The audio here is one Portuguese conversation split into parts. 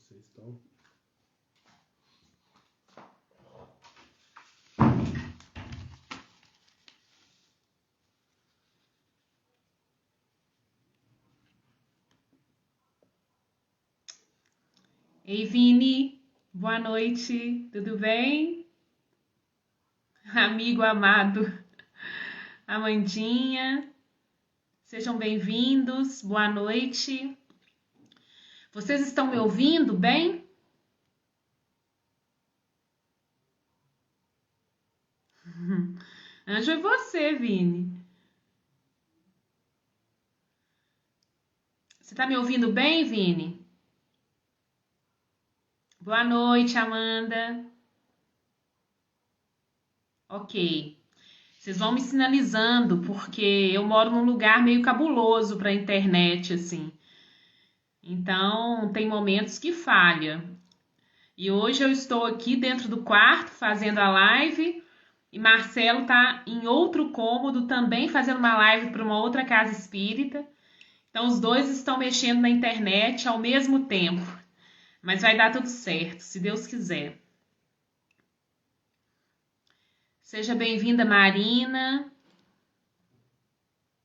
vocês estão? Ei, Vini, boa noite, tudo bem? Amigo amado, Amandinha, sejam bem-vindos, boa noite. Vocês estão me ouvindo bem? Anjo é você, Vini. Você tá me ouvindo bem, Vini? Boa noite, Amanda. Ok. Vocês vão me sinalizando, porque eu moro num lugar meio cabuloso para a internet, assim. Então, tem momentos que falha. E hoje eu estou aqui dentro do quarto fazendo a live e Marcelo tá em outro cômodo também fazendo uma live para uma outra casa espírita. Então, os dois estão mexendo na internet ao mesmo tempo. Mas vai dar tudo certo, se Deus quiser. Seja bem-vinda, Marina.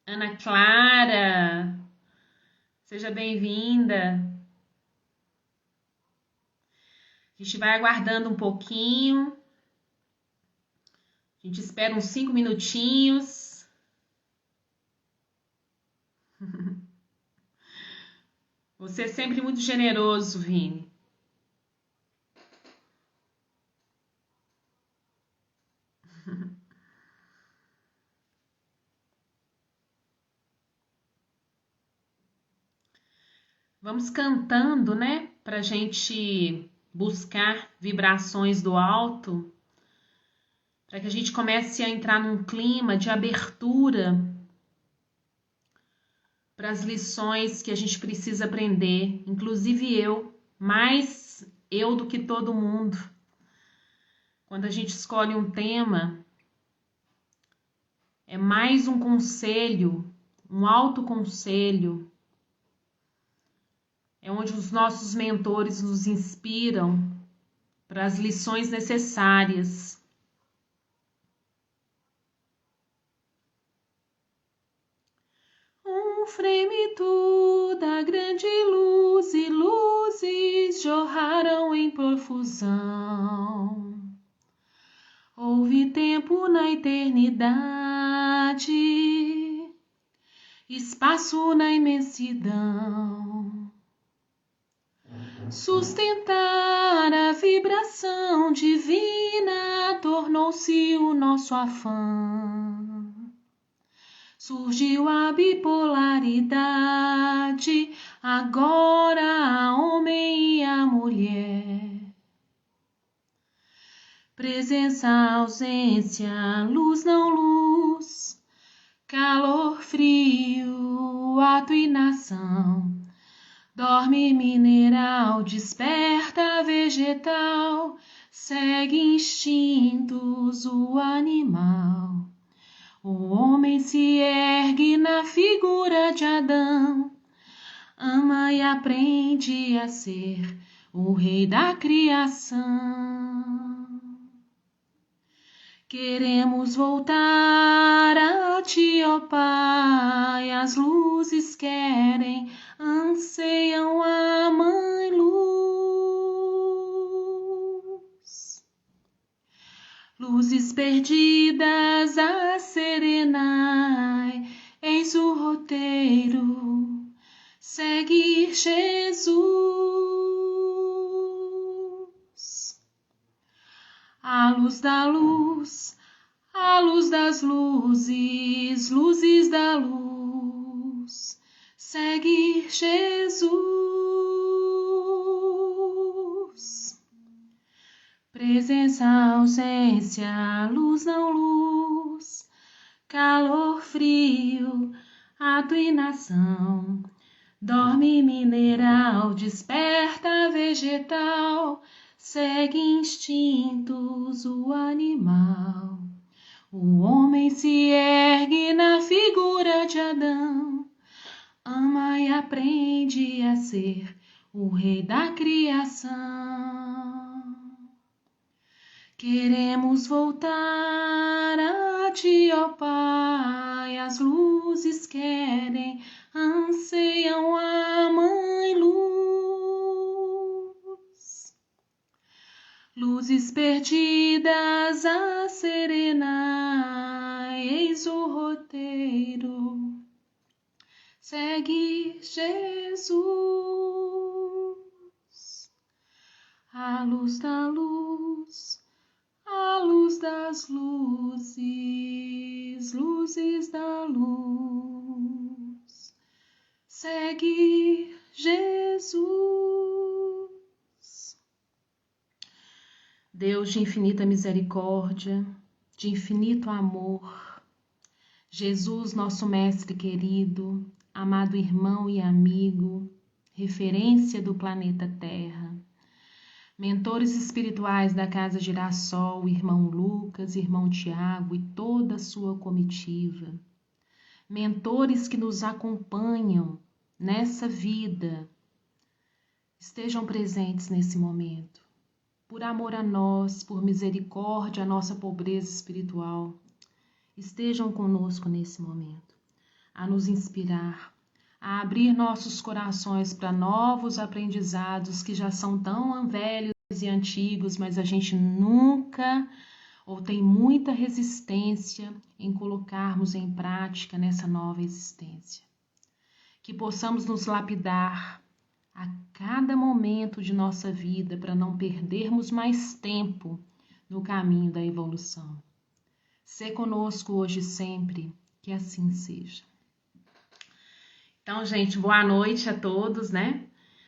Ana Clara. Seja bem-vinda. A gente vai aguardando um pouquinho. A gente espera uns 5 minutinhos. Você é sempre muito generoso, Vini. Vamos cantando, né? Pra gente buscar vibrações do alto, para que a gente comece a entrar num clima de abertura para as lições que a gente precisa aprender, inclusive eu, mais eu do que todo mundo. Quando a gente escolhe um tema, é mais um conselho, um autoconselho. É onde os nossos mentores nos inspiram para as lições necessárias. Um frêmito da grande luz e luzes jorraram em profusão. Houve tempo na eternidade, espaço na imensidão. Sustentar a vibração divina tornou-se o nosso afã. Surgiu a bipolaridade, agora a homem e a mulher. Presença, ausência, luz, não luz, calor, frio, ato e nação. Dorme mineral, desperta vegetal, segue instintos o animal. O homem se ergue na figura de Adão, ama e aprende a ser o rei da criação. Queremos voltar a ti, ó Pai, as luzes querem, anseiam a Mãe Luz. Luzes perdidas a serenai, eis o roteiro, seguir Jesus. A luz da luz, a luz das luzes, luzes da luz, seguir Jesus. Presença, ausência, luz, não luz, calor, frio, ato e nação. Dorme mineral, desperta vegetal, segue instintos o animal. O homem se ergue na figura de Adão, ama e aprende a ser o Rei da criação. Queremos voltar a ti, ó Pai, as luzes querem, anseiam a Mãe Luz. Luzes perdidas a serenar, eis o roteiro, segue Jesus. A luz da luz, a luz das luzes, luzes da luz, segue Jesus. Deus de infinita misericórdia, de infinito amor, Jesus, nosso mestre querido, amado irmão e amigo, referência do planeta Terra, mentores espirituais da Casa Girassol, irmão Lucas, irmão Tiago e toda a sua comitiva. Mentores que nos acompanham nessa vida. Estejam presentes nesse momento. Por amor a nós, por misericórdia à nossa pobreza espiritual. Estejam conosco nesse momento. A nos inspirar, a abrir nossos corações para novos aprendizados que já são tão velhos e antigos, mas a gente nunca ou tem muita resistência em colocarmos em prática nessa nova existência. Que possamos nos lapidar a cada momento de nossa vida para não perdermos mais tempo no caminho da evolução. Sê conosco hoje e sempre, que assim seja. Então, gente, boa noite a todos, né?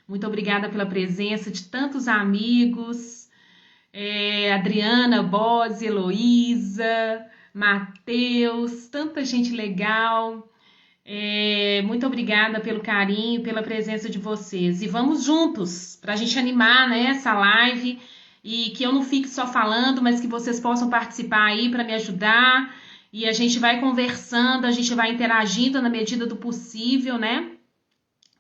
Muito obrigada pela presença de tantos amigos, Adriana, Bose, Heloísa, Matheus, tanta gente legal. Muito obrigada pelo carinho, pela presença de vocês. E vamos juntos, para a gente animar, né, essa live, e que eu não fique só falando, mas que vocês possam participar aí para me ajudar. E a gente vai conversando, a gente vai interagindo na medida do possível, né?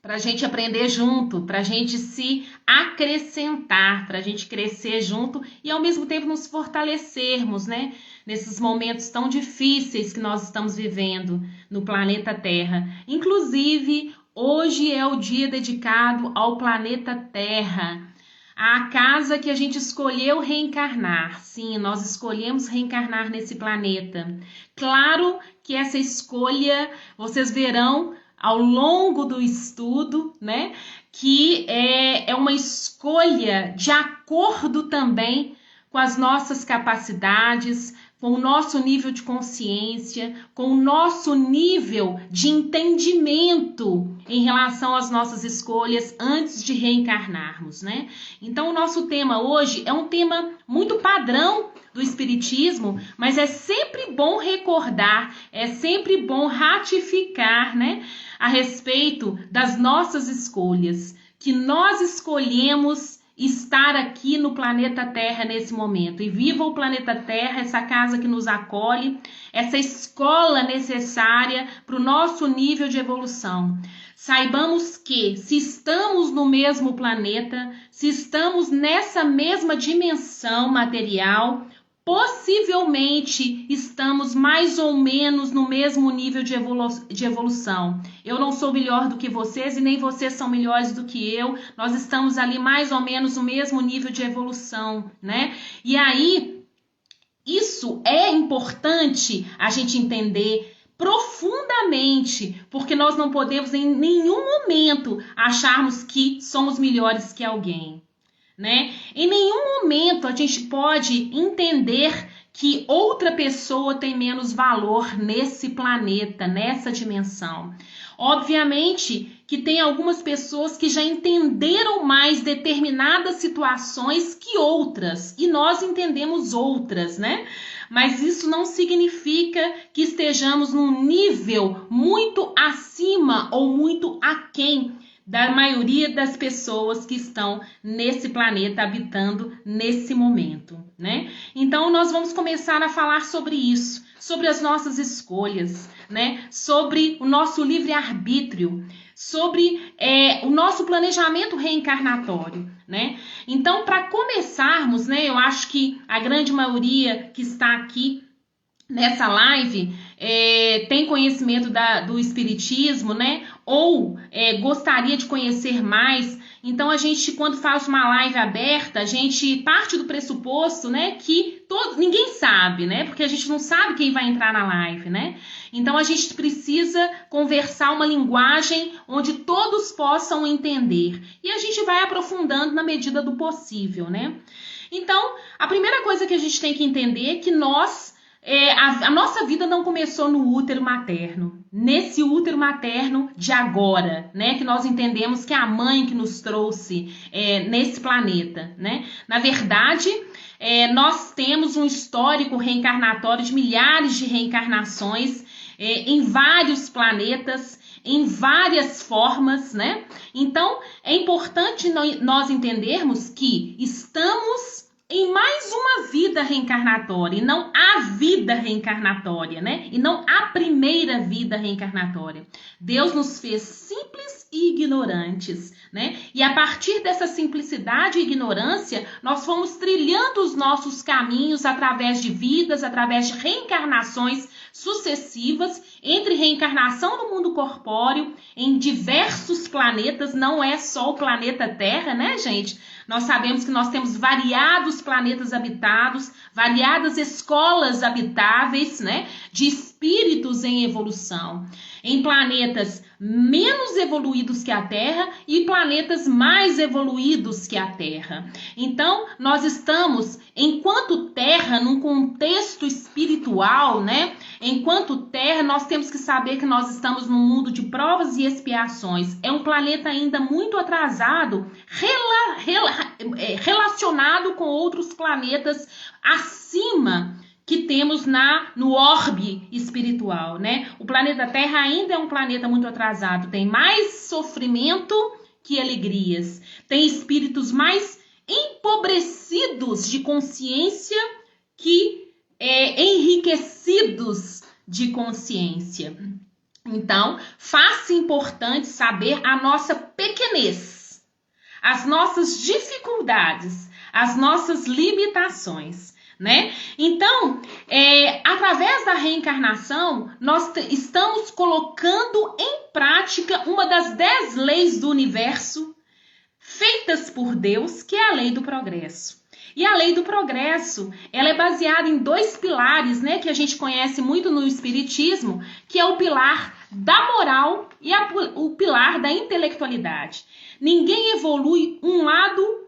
Para a gente aprender junto, para a gente se acrescentar, para a gente crescer junto e ao mesmo tempo nos fortalecermos, né? Nesses momentos tão difíceis que nós estamos vivendo no planeta Terra. Inclusive, hoje é o dia dedicado ao planeta Terra. A casa que a gente escolheu reencarnar. Sim, nós escolhemos reencarnar nesse planeta. Claro que essa escolha, vocês verão ao longo do estudo, né? Que é uma escolha de acordo também com as nossas capacidades, com o nosso nível de consciência, com o nosso nível de entendimento em relação às nossas escolhas antes de reencarnarmos, né? Então, o nosso tema hoje é um tema muito padrão do Espiritismo, mas é sempre bom recordar, é sempre bom ratificar, né, a respeito das nossas escolhas, que nós escolhemos estar aqui no planeta Terra nesse momento. E viva o planeta Terra, essa casa que nos acolhe, essa escola necessária para o nosso nível de evolução. Saibamos que, se estamos no mesmo planeta, se estamos nessa mesma dimensão material, possivelmente estamos mais ou menos no mesmo nível de evolução. Eu não sou melhor do que vocês e nem vocês são melhores do que eu. Nós estamos ali mais ou menos no mesmo nível de evolução, né? E aí, isso é importante a gente entender profundamente, porque nós não podemos em nenhum momento acharmos que somos melhores que alguém. Né? Em nenhum momento a gente pode entender que outra pessoa tem menos valor nesse planeta, nessa dimensão. Obviamente que tem algumas pessoas que já entenderam mais determinadas situações que outras, e nós entendemos outras, né? Mas isso não significa que estejamos num nível muito acima ou muito aquém da maioria das pessoas que estão nesse planeta, habitando nesse momento, né? Então, nós vamos começar a falar sobre isso, sobre as nossas escolhas, né? Sobre o nosso livre-arbítrio, sobre o nosso planejamento reencarnatório, né? Então, para começarmos, né, eu acho que a grande maioria que está aqui nessa live tem conhecimento do espiritismo, né? Ou gostaria de conhecer mais. Então, a gente, quando faz uma live aberta, a gente parte do pressuposto, né, que ninguém sabe, né? Porque a gente não sabe quem vai entrar na live, né? Então, a gente precisa conversar uma linguagem onde todos possam entender. E a gente vai aprofundando na medida do possível, né? Então, a primeira coisa que a gente tem que entender é que a nossa vida não começou no útero materno, nesse útero materno de agora, né? Que nós entendemos que é a mãe que nos trouxe nesse planeta, né? Na verdade, nós temos um histórico reencarnatório de milhares de reencarnações em vários planetas, em várias formas, né? Então, é importante nós entendermos que estamos em mais uma vida reencarnatória, e não a vida reencarnatória, né? E não a primeira vida reencarnatória. Deus nos fez simples e ignorantes, né? E a partir dessa simplicidade e ignorância, nós fomos trilhando os nossos caminhos através de vidas, através de reencarnações sucessivas, entre reencarnação no mundo corpóreo, em diversos planetas, não é só o planeta Terra, né, gente? Nós sabemos que nós temos variados planetas habitados, variadas escolas habitáveis, né, de espíritos em evolução, em planetas menos evoluídos que a Terra e planetas mais evoluídos que a Terra. Então, nós estamos, enquanto Terra, num contexto espiritual, né? Enquanto Terra, nós temos que saber que nós estamos num mundo de provas e expiações. É um planeta ainda muito atrasado, relacionado com outros planetas acima que temos no orbe espiritual, né? O planeta Terra ainda é um planeta muito atrasado, tem mais sofrimento que alegrias, tem espíritos mais empobrecidos de consciência que enriquecidos de consciência. Então, faz-se importante saber a nossa pequenez, as nossas dificuldades, as nossas limitações, né? Então, através da reencarnação, nós estamos colocando em prática uma das 10 leis do universo feitas por Deus, que é a lei do progresso. E a lei do progresso, ela é baseada em 2 pilares, né, que a gente conhece muito no espiritismo, que é o pilar da moral e o pilar da intelectualidade. Ninguém evolui um lado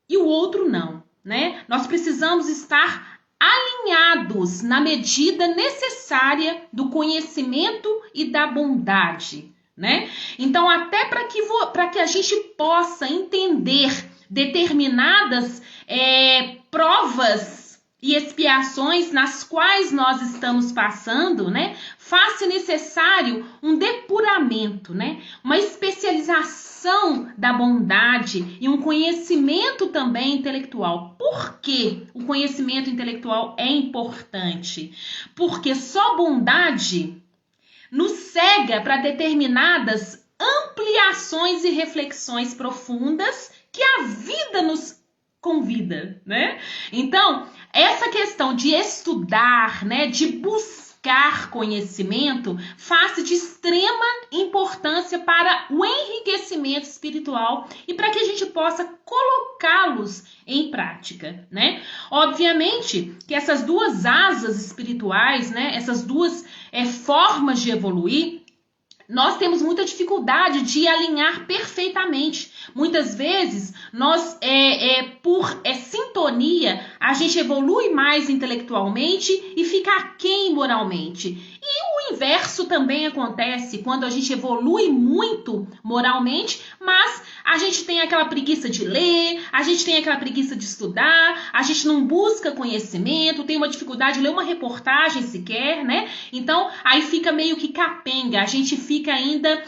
e o outro não, né? Nós precisamos estar alinhados na medida necessária do conhecimento e da bondade, né? Então, até para que a gente possa entender determinadas provas e expiações nas quais nós estamos passando, né? Faz-se necessário um depuramento, né? Uma especialização da bondade e um conhecimento também intelectual. Por que o conhecimento intelectual é importante? Porque só bondade nos cega para determinadas ampliações e reflexões profundas que a vida nos convida, né? Então, essa questão de estudar, né, de buscar conhecimento, faz de extrema importância para o enriquecimento espiritual e para que a gente possa colocá-los em prática, né? Obviamente que essas 2 asas espirituais, né, essas 2 formas de evoluir, nós temos muita dificuldade de alinhar perfeitamente. Muitas vezes, nós, por sintonia, a gente evolui mais intelectualmente e fica aquém moralmente. E o o inverso também acontece quando a gente evolui muito moralmente, mas a gente tem aquela preguiça de ler, a gente tem aquela preguiça de estudar, a gente não busca conhecimento, tem uma dificuldade de ler uma reportagem sequer, né? Então, aí fica meio que capenga, a gente fica ainda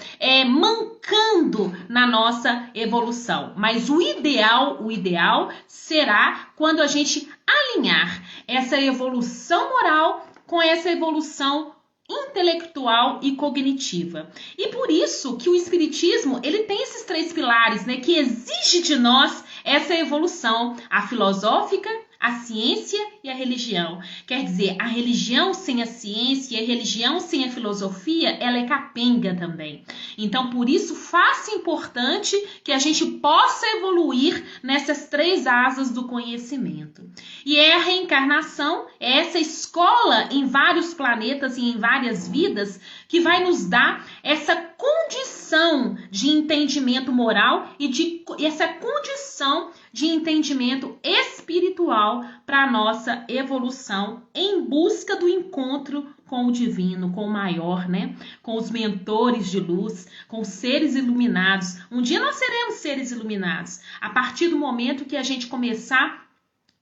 mancando na nossa evolução. Mas o ideal será quando a gente alinhar essa evolução moral com essa evolução intelectual e cognitiva. E por isso que o espiritismo, ele tem esses 3 pilares, né, que exige de nós essa evolução, a filosófica, a ciência e a religião. Quer dizer, a religião sem a ciência e a religião sem a filosofia, ela é capenga também. Então, por isso, faz importante que a gente possa evoluir nessas 3 asas do conhecimento. E é a reencarnação, é essa escola em vários planetas e em várias vidas que vai nos dar essa condição de entendimento moral e essa condição de entendimento espiritual para a nossa evolução em busca do encontro com o divino, com o maior, né? Com os mentores de luz, com os seres iluminados. Um dia nós seremos seres iluminados. A partir do momento que a gente começar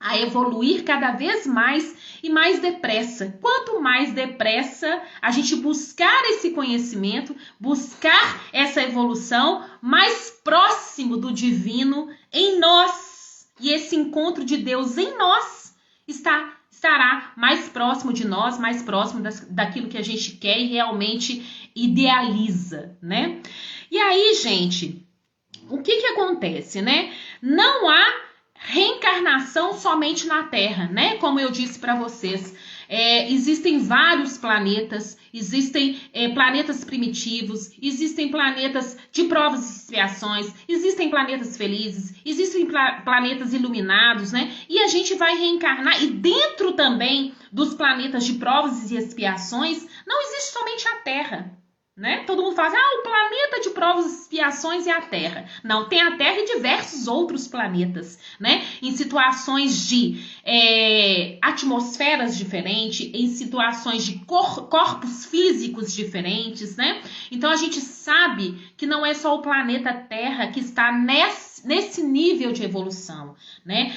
a evoluir cada vez mais e mais depressa. Quanto mais depressa a gente buscar esse conhecimento, buscar essa evolução, mais próximo do divino em nós. E esse encontro de Deus em nós estará mais próximo de nós, mais próximo daquilo que a gente quer e realmente idealiza, né? E aí, gente, o que acontece, né? Não há reencarnação somente na Terra, né? Como eu disse para vocês, existem vários planetas, existem planetas primitivos, existem planetas de provas e expiações, existem planetas felizes, existem planetas iluminados, né? E a gente vai reencarnar, e dentro também dos planetas de provas e expiações, não existe somente a Terra. Né? Todo mundo fala assim, o planeta de provas e expiações é a Terra. Não, tem a Terra e diversos outros planetas, né? Em situações de atmosferas diferentes, em situações de corpos físicos diferentes, né? Então a gente sabe que não é só o planeta Terra que está nesse nível de evolução, né?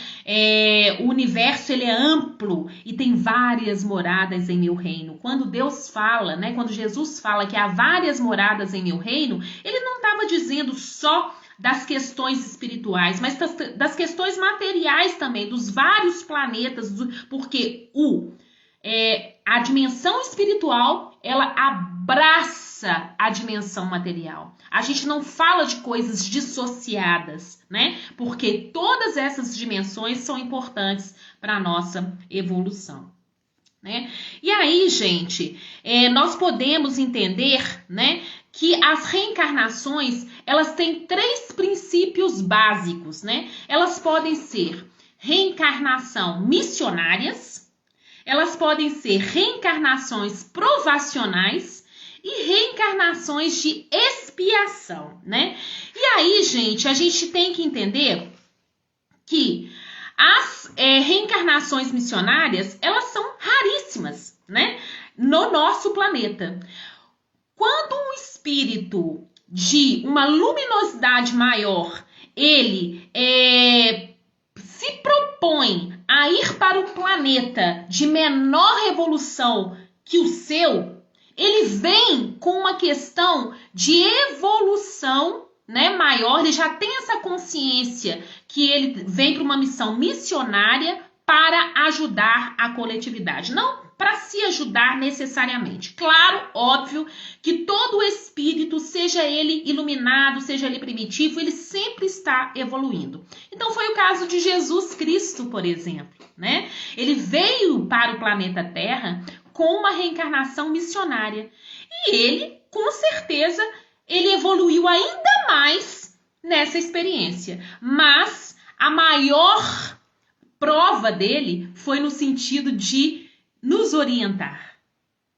O universo, ele é amplo e tem várias moradas em meu reino. Quando Deus fala, né? Quando Jesus fala que há várias moradas em meu reino, ele não estava dizendo só das questões espirituais, mas das questões materiais também, dos vários planetas, porque a dimensão espiritual, ela abraça a dimensão material. A gente não fala de coisas dissociadas, né? Porque todas essas dimensões são importantes para a nossa evolução, né? E aí, gente, nós podemos entender, né, que as reencarnações, elas têm 3 princípios básicos, né? Elas podem ser reencarnação missionárias, elas podem ser reencarnações provacionais e reencarnações de expiação, né? E aí, gente, a gente tem que entender que as reencarnações missionárias, elas são raríssimas, né? No nosso planeta. Quando um espírito de uma luminosidade maior, ele se propõe a ir para um planeta de menor evolução que o seu, ele vem com uma questão de evolução, né, maior, ele já tem essa consciência que ele vem para uma missão missionária para ajudar a coletividade, não para se ajudar necessariamente. Claro, óbvio, que todo espírito, seja ele iluminado, seja ele primitivo, ele sempre está evoluindo. Então foi o caso de Jesus Cristo, por exemplo, né? Ele veio para o planeta Terra com uma reencarnação missionária. E ele, com certeza, ele evoluiu ainda mais nessa experiência. Mas a maior prova dele foi no sentido de nos orientar,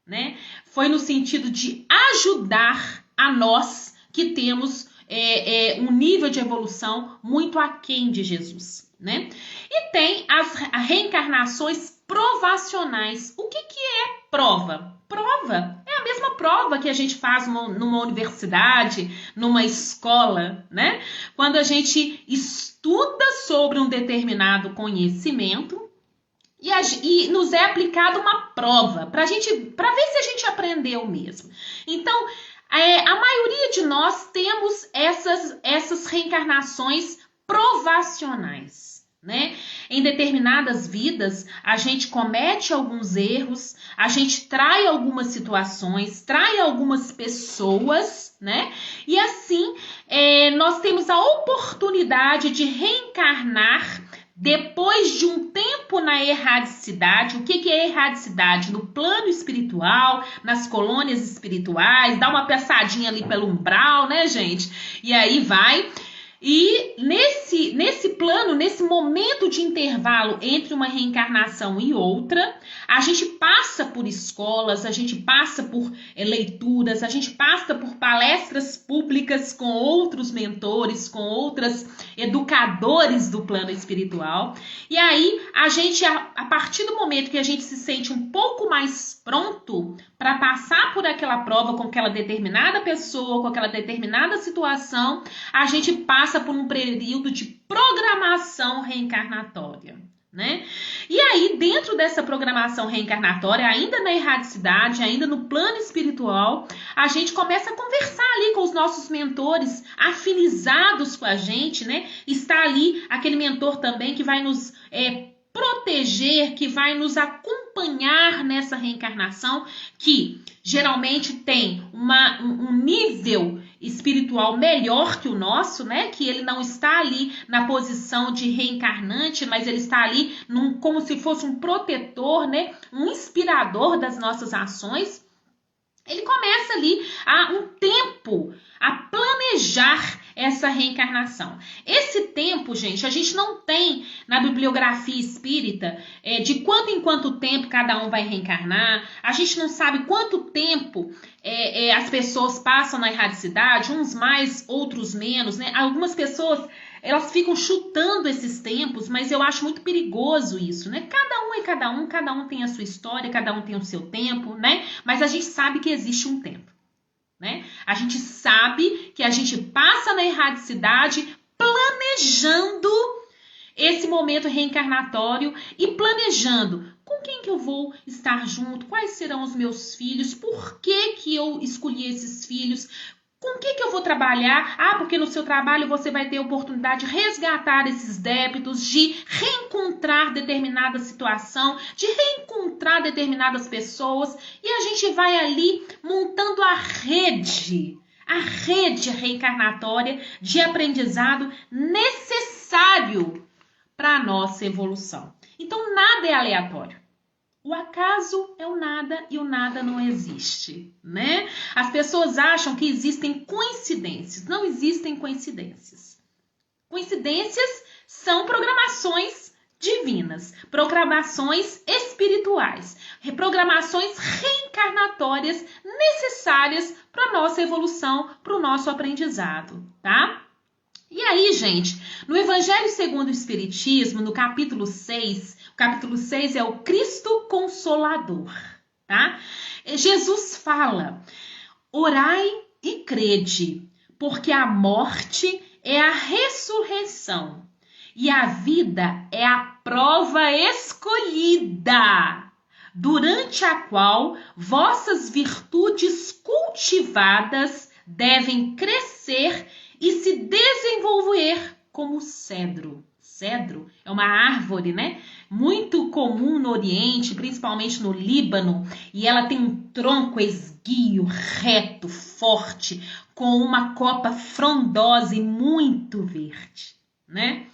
né? Foi no sentido de ajudar a nós que temos um nível de evolução muito aquém de Jesus, né? E tem as reencarnações provacionais. O que é prova? Prova é a mesma prova que a gente faz numa universidade, numa escola, né? Quando a gente estuda sobre um determinado conhecimento e nos é aplicada uma prova para ver se a gente aprendeu mesmo. Então, a maioria de nós temos essas reencarnações provacionais, né? Em determinadas vidas, a gente comete alguns erros, a gente trai algumas situações, trai algumas pessoas, né? E assim, nós temos a oportunidade de reencarnar depois de um tempo na erradicidade. O que é erradicidade? No plano espiritual, nas colônias espirituais, dá uma passadinha ali pelo umbral, né, gente? E aí vai. E nesse plano, nesse momento de intervalo entre uma reencarnação e outra, a gente passa por escolas, a gente passa por leituras, a gente passa por palestras públicas com outros mentores, com outros educadores do plano espiritual. E aí, a partir do momento que a gente se sente um pouco mais pronto para passar por aquela prova com aquela determinada pessoa, com aquela determinada situação, a gente passa por um período de programação reencarnatória, né? E aí, dentro dessa programação reencarnatória, ainda na erradicidade, ainda no plano espiritual, a gente começa a conversar ali com os nossos mentores afinizados com a gente, né? Está ali aquele mentor também que vai nos proteger, que vai nos acompanhar nessa reencarnação, que geralmente tem um nível espiritual melhor que o nosso, né? Que ele não está ali na posição de reencarnante, mas ele está ali como se fosse um protetor, né? Um inspirador das nossas ações. Ele começa ali há um tempo a planejar essa reencarnação. Esse tempo, gente, a gente não tem na bibliografia espírita de quanto em quanto tempo cada um vai reencarnar. A gente não sabe quanto tempo as pessoas passam na erradicidade, uns mais, outros menos, né? Algumas pessoas, elas ficam chutando esses tempos, mas eu acho muito perigoso isso, né? Cada um tem a sua história, cada um tem o seu tempo, né? Mas a gente sabe que existe um tempo, né? A gente sabe que a gente passa na erradicidade planejando esse momento reencarnatório e planejando com quem que eu vou estar junto, quais serão os meus filhos, por que eu escolhi esses filhos, com o que eu vou trabalhar? Porque no seu trabalho você vai ter a oportunidade de resgatar esses débitos, de reencontrar determinada situação, de reencontrar determinadas pessoas. E a gente vai ali montando a rede reencarnatória de aprendizado necessário para a nossa evolução. Então, nada é aleatório. O acaso é o nada e o nada não existe, né? As pessoas acham que existem coincidências. Não existem coincidências. Coincidências são programações divinas, programações espirituais, programações reencarnatórias necessárias para a nossa evolução, para o nosso aprendizado, tá? E aí, gente, no Evangelho segundo o Espiritismo, no capítulo 6, o capítulo 6 é o Cristo Consolador, tá? Jesus fala: orai e crede, porque a morte é a ressurreição e a vida é a prova escolhida, durante a qual vossas virtudes cultivadas devem crescer e se desenvolver como cedro. Cedro é uma árvore, né? Muito comum no Oriente, principalmente no Líbano, e ela tem um tronco esguio, reto, forte, com uma copa frondosa e muito verde, né?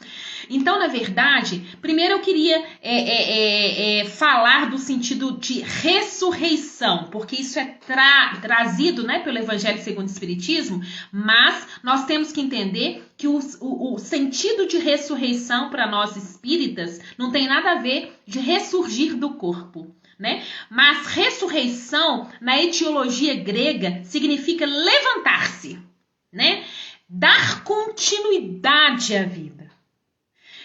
Então, na verdade, primeiro eu queria falar do sentido de ressurreição, porque isso é trazido, né, pelo Evangelho segundo o Espiritismo, mas nós temos que entender que o sentido de ressurreição para nós espíritas não tem nada a ver de ressurgir do corpo, né? Mas ressurreição, na etiologia grega, significa levantar-se, né? Dar continuidade à vida.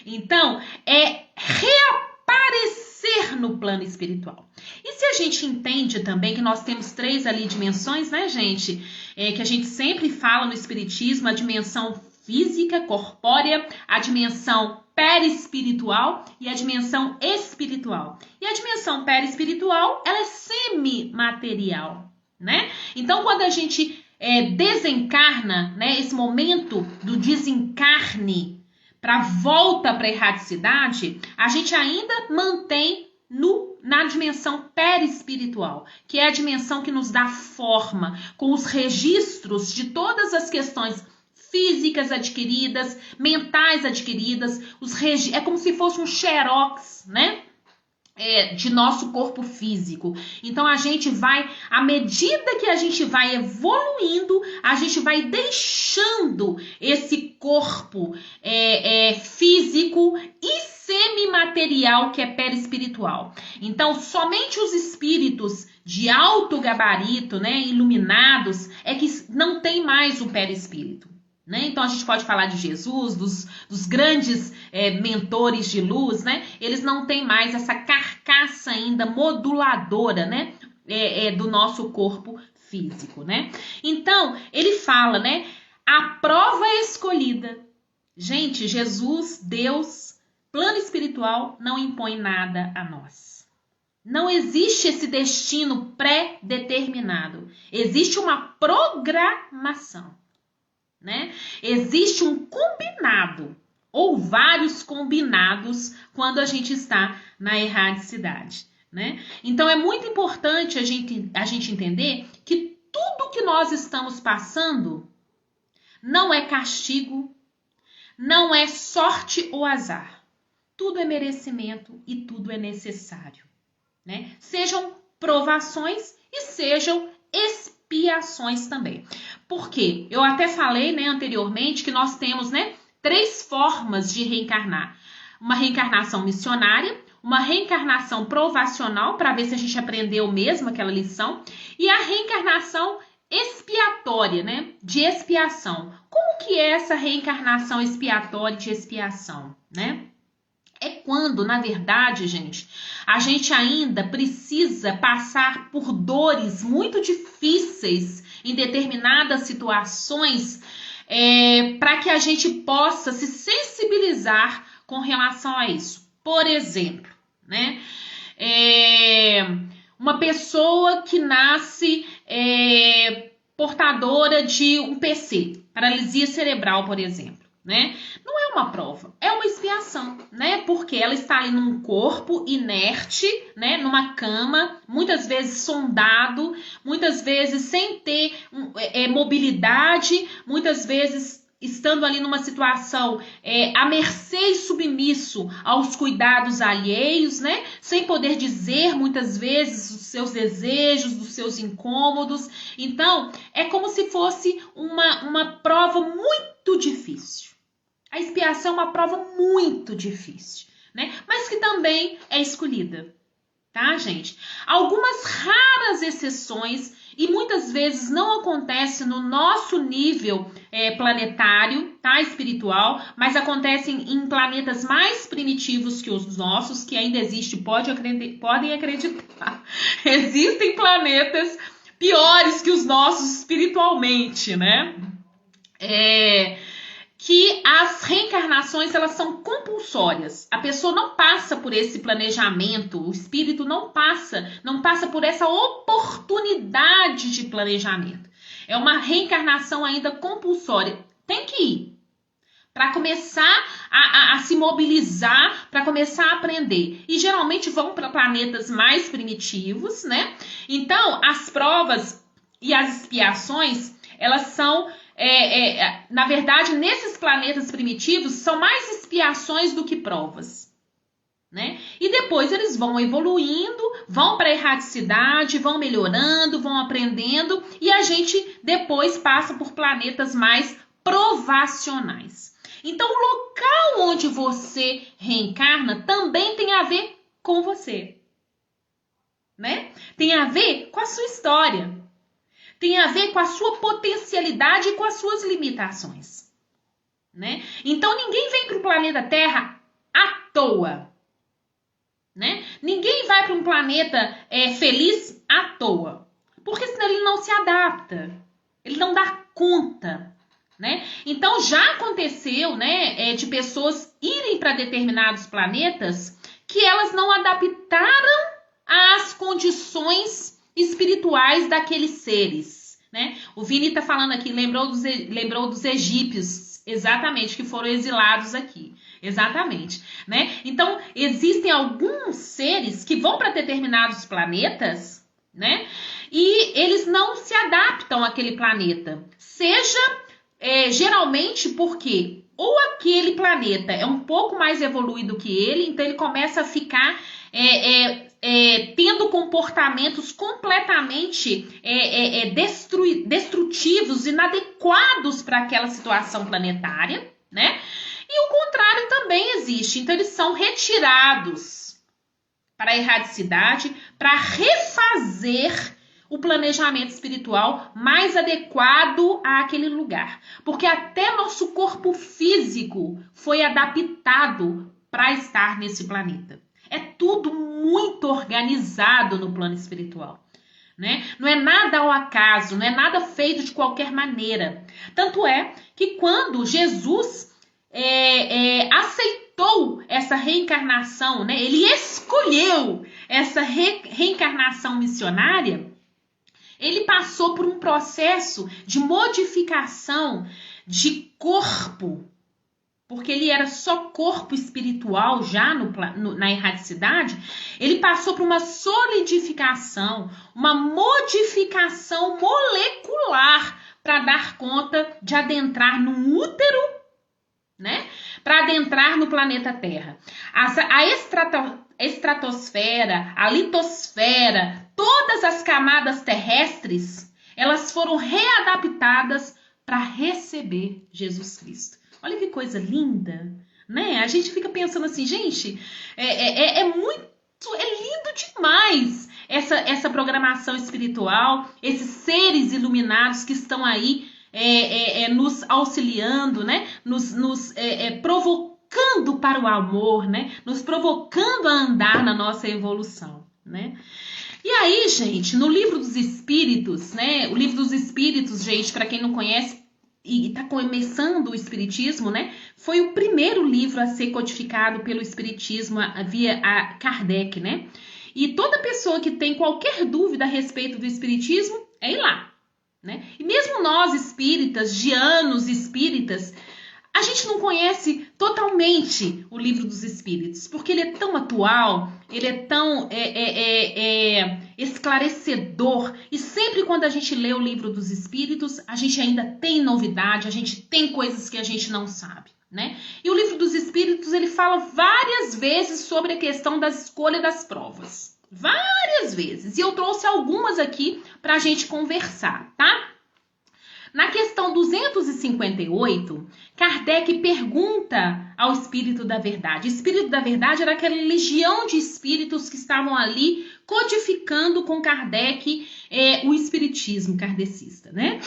Então, é reaparecer ser no plano espiritual. E se a gente entende também que nós temos 3 ali dimensões, né, gente? Que a gente sempre fala no espiritismo, a dimensão física, corpórea, a dimensão perispiritual e a dimensão espiritual. E a dimensão perispiritual, ela é semimaterial, né? Então, quando a gente desencarna, né, esse momento do desencarne para volta para a erradicidade, a gente ainda mantém na dimensão perispiritual, que é a dimensão que nos dá forma, com os registros de todas as questões físicas adquiridas, mentais adquiridas, é como se fosse um xerox, né? De nosso corpo físico. Então a gente vai, à medida que a gente vai evoluindo, a gente vai deixando esse corpo físico e semimaterial que é perispiritual. Então somente os espíritos de alto gabarito, né, iluminados, é que não tem mais o perispírito. Né? Então a gente pode falar de Jesus, dos grandes mentores de luz, né? Eles não têm mais essa carcaça ainda moduladora, né? Do nosso corpo físico, né? Então ele fala, né? A prova escolhida. Gente, Jesus, Deus, plano espiritual, não impõe nada a nós. Não existe esse destino pré-determinado. Existe uma programação. Né? Existe um combinado ou vários combinados quando a gente está na erradicidade, né? Então é muito importante a gente entender que tudo que nós estamos passando não é castigo, não é sorte ou azar. Tudo é merecimento e tudo é necessário, né? Sejam provações e sejam expiações também. Porque eu até falei, né, anteriormente que nós temos, né, 3 formas de reencarnar. Uma reencarnação missionária, uma reencarnação provacional, para ver se a gente aprendeu mesmo aquela lição, e a reencarnação expiatória, né, de expiação. Como que é essa reencarnação expiatória de expiação, né? É quando, na verdade, gente, a gente ainda precisa passar por dores muito difíceis em determinadas situações para que a gente possa se sensibilizar com relação a isso. Por exemplo, né? Uma pessoa que nasce portadora de um PC, paralisia cerebral, por exemplo. Né? Não é uma prova, é uma expiação, né? Porque ela está ali num corpo inerte, né? Numa cama, muitas vezes sondado, muitas vezes sem ter mobilidade, muitas vezes estando ali numa situação à mercê e submisso aos cuidados alheios, né? Sem poder dizer muitas vezes os seus desejos, os seus incômodos. Então, é como se fosse uma prova muito difícil. A expiação é uma prova muito difícil, né? Mas que também é escolhida, tá, gente? Algumas raras exceções, e muitas vezes não acontece no nosso nível planetário, tá, espiritual, mas acontecem em planetas mais primitivos que os nossos, que ainda existe, podem acreditar. Existem planetas piores que os nossos espiritualmente, né? Que as reencarnações, elas são compulsórias. A pessoa não passa por esse planejamento, o espírito não passa por essa oportunidade de planejamento. É uma reencarnação ainda compulsória. Tem que ir para começar a se mobilizar, para começar a aprender. E geralmente vão para planetas mais primitivos, né? Então, as provas e as expiações, elas são... na verdade, nesses planetas primitivos, são mais expiações do que provas, né? E depois eles vão evoluindo, vão para a erradicidade, vão melhorando, vão aprendendo, e a gente depois passa por planetas mais provacionais. Então, o local onde você reencarna também tem a ver com você, né? Tem a ver com a sua história. Tem a ver com a sua potencialidade e com as suas limitações, né? Então, ninguém vem para o planeta Terra à toa, né? Ninguém vai para um planeta feliz à toa, porque senão ele não se adapta, ele não dá conta, né? Então já aconteceu, né, de pessoas irem para determinados planetas que elas não adaptaram às condições espirituais daqueles seres, né? O Vini está falando aqui, lembrou dos egípcios, exatamente, que foram exilados aqui. Exatamente, né? Então, existem alguns seres que vão para determinados planetas, né? E eles não se adaptam àquele planeta. Seja, geralmente, porque ou aquele planeta é um pouco mais evoluído que ele, então ele começa a ficar tendo comportamentos completamente destrutivos, inadequados para aquela situação planetária, né? E o contrário também existe. Então, eles são retirados para a erradicidade, para refazer o planejamento espiritual mais adequado àquele lugar. Porque até nosso corpo físico foi adaptado para estar nesse planeta. É tudo muito organizado no plano espiritual, né? Não é nada ao acaso, não é nada feito de qualquer maneira. Tanto é que quando Jesus aceitou essa reencarnação, né? Ele escolheu essa reencarnação missionária, ele passou por um processo de modificação de corpo, porque ele era só corpo espiritual já na erradicidade. Ele passou por uma solidificação, uma modificação molecular para dar conta de adentrar num útero, né? Para adentrar no planeta Terra. A estratosfera, a litosfera, todas as camadas terrestres, elas foram readaptadas para receber Jesus Cristo. Olha que coisa linda, né? A gente fica pensando assim, gente, é lindo demais essa programação espiritual, esses seres iluminados que estão aí nos auxiliando, né? Nos provocando para o amor, né? Nos provocando a andar na nossa evolução, né? E aí, gente, no Livro dos Espíritos, né? O Livro dos Espíritos, gente, para quem não conhece e está começando o Espiritismo, né? Foi o primeiro livro a ser codificado pelo Espiritismo via a Kardec, né? E toda pessoa que tem qualquer dúvida a respeito do Espiritismo, ir lá, né? E mesmo nós espíritas, de anos espíritas, a gente não conhece totalmente o Livro dos Espíritos, porque ele é tão atual, ele é tão esclarecedor, e sempre quando a gente lê o Livro dos Espíritos, a gente ainda tem novidade, a gente tem coisas que a gente não sabe, né? E o Livro dos Espíritos, ele fala várias vezes sobre a questão da escolha das provas. Várias vezes. E eu trouxe algumas aqui para a gente conversar, tá? Na questão 258, Kardec pergunta ao Espírito da Verdade. O Espírito da Verdade era aquela legião de espíritos que estavam ali codificando com Kardec o espiritismo kardecista, né?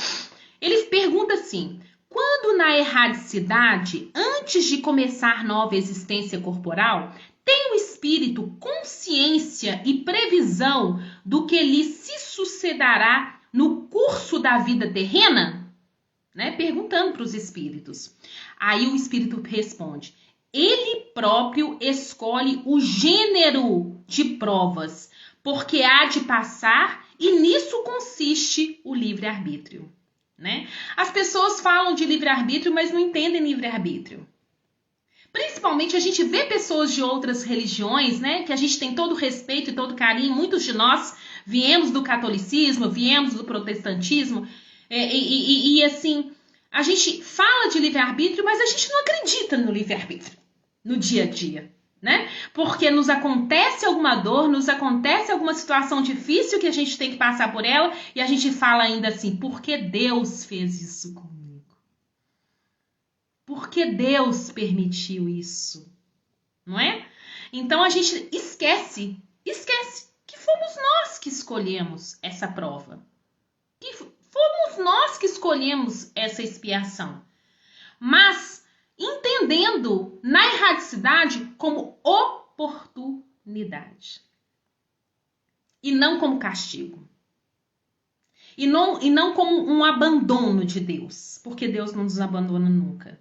Ele pergunta assim: quando na erradicidade, antes de começar nova existência corporal, tem o espírito consciência e previsão do que lhe se sucederá no curso da vida terrena? Né? Perguntando para os espíritos. Aí o espírito responde: ele próprio escolhe o gênero de provas, porque há de passar, e nisso consiste o livre-arbítrio. Né? As pessoas falam de livre-arbítrio, mas não entendem livre-arbítrio. Principalmente a gente vê pessoas de outras religiões, né, que a gente tem todo respeito e todo carinho. Muitos de nós viemos do catolicismo, viemos do protestantismo, e assim, a gente fala de livre-arbítrio, mas a gente não acredita no livre-arbítrio no dia a dia, né? Porque nos acontece alguma dor, nos acontece alguma situação difícil que a gente tem que passar por ela, e a gente fala ainda assim: por que Deus fez isso comigo? Por que Deus permitiu isso? Não é? Então a gente esquece que fomos nós que escolhemos essa prova. Que fomos nós que escolhemos essa expiação. Mas entendendo na erradicidade como oportunidade. E não como castigo. E não como um abandono de Deus, porque Deus não nos abandona nunca.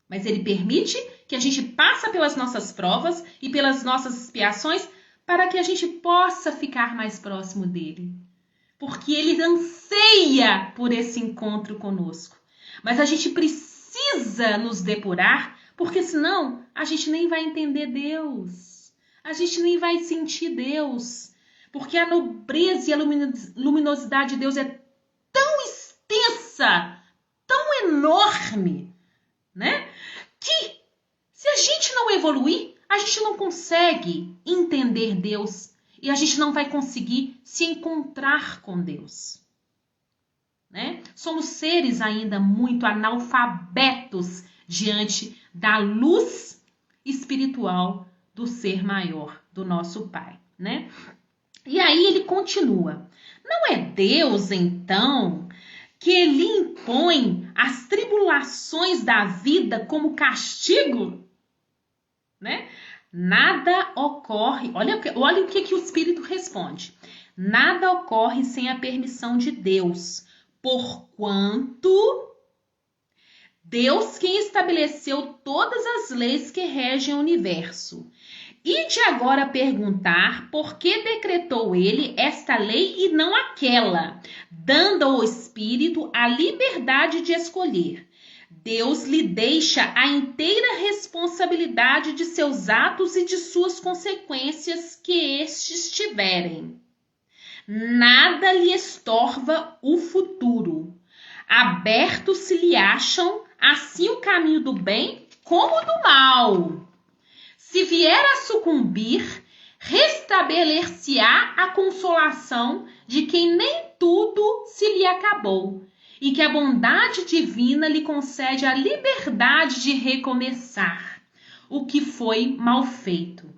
Mas Ele permite que a gente passe pelas nossas provas e pelas nossas expiações para que a gente possa ficar mais próximo dEle. Porque Ele anseia por esse encontro conosco. Mas a gente precisa nos depurar, porque senão a gente nem vai entender Deus. A gente nem vai sentir Deus. Porque a nobreza e a luminosidade de Deus é tão extensa, tão enorme, né? Que se a gente não evoluir, a gente não consegue entender Deus e a gente não vai conseguir se encontrar com Deus, né? Somos seres ainda muito analfabetos diante da luz espiritual do ser maior, do nosso Pai, né? E aí ele continua. Não é Deus, então, que ele impõe as tribulações da vida como castigo? Né? Nada ocorre. Olha o que o Espírito responde. Nada ocorre sem a permissão de Deus, porquanto Deus quem estabeleceu todas as leis que regem o universo. E de agora perguntar por que decretou ele esta lei e não aquela, dando ao Espírito a liberdade de escolher. Deus lhe deixa a inteira responsabilidade de seus atos e de suas consequências que estes tiverem. Nada lhe estorva o futuro. Abertos se lhe acham assim o caminho do bem como do mal. Se vier a sucumbir, restabelecer-se-á a consolação de quem nem tudo se lhe acabou, e que a bondade divina lhe concede a liberdade de recomeçar o que foi mal feito.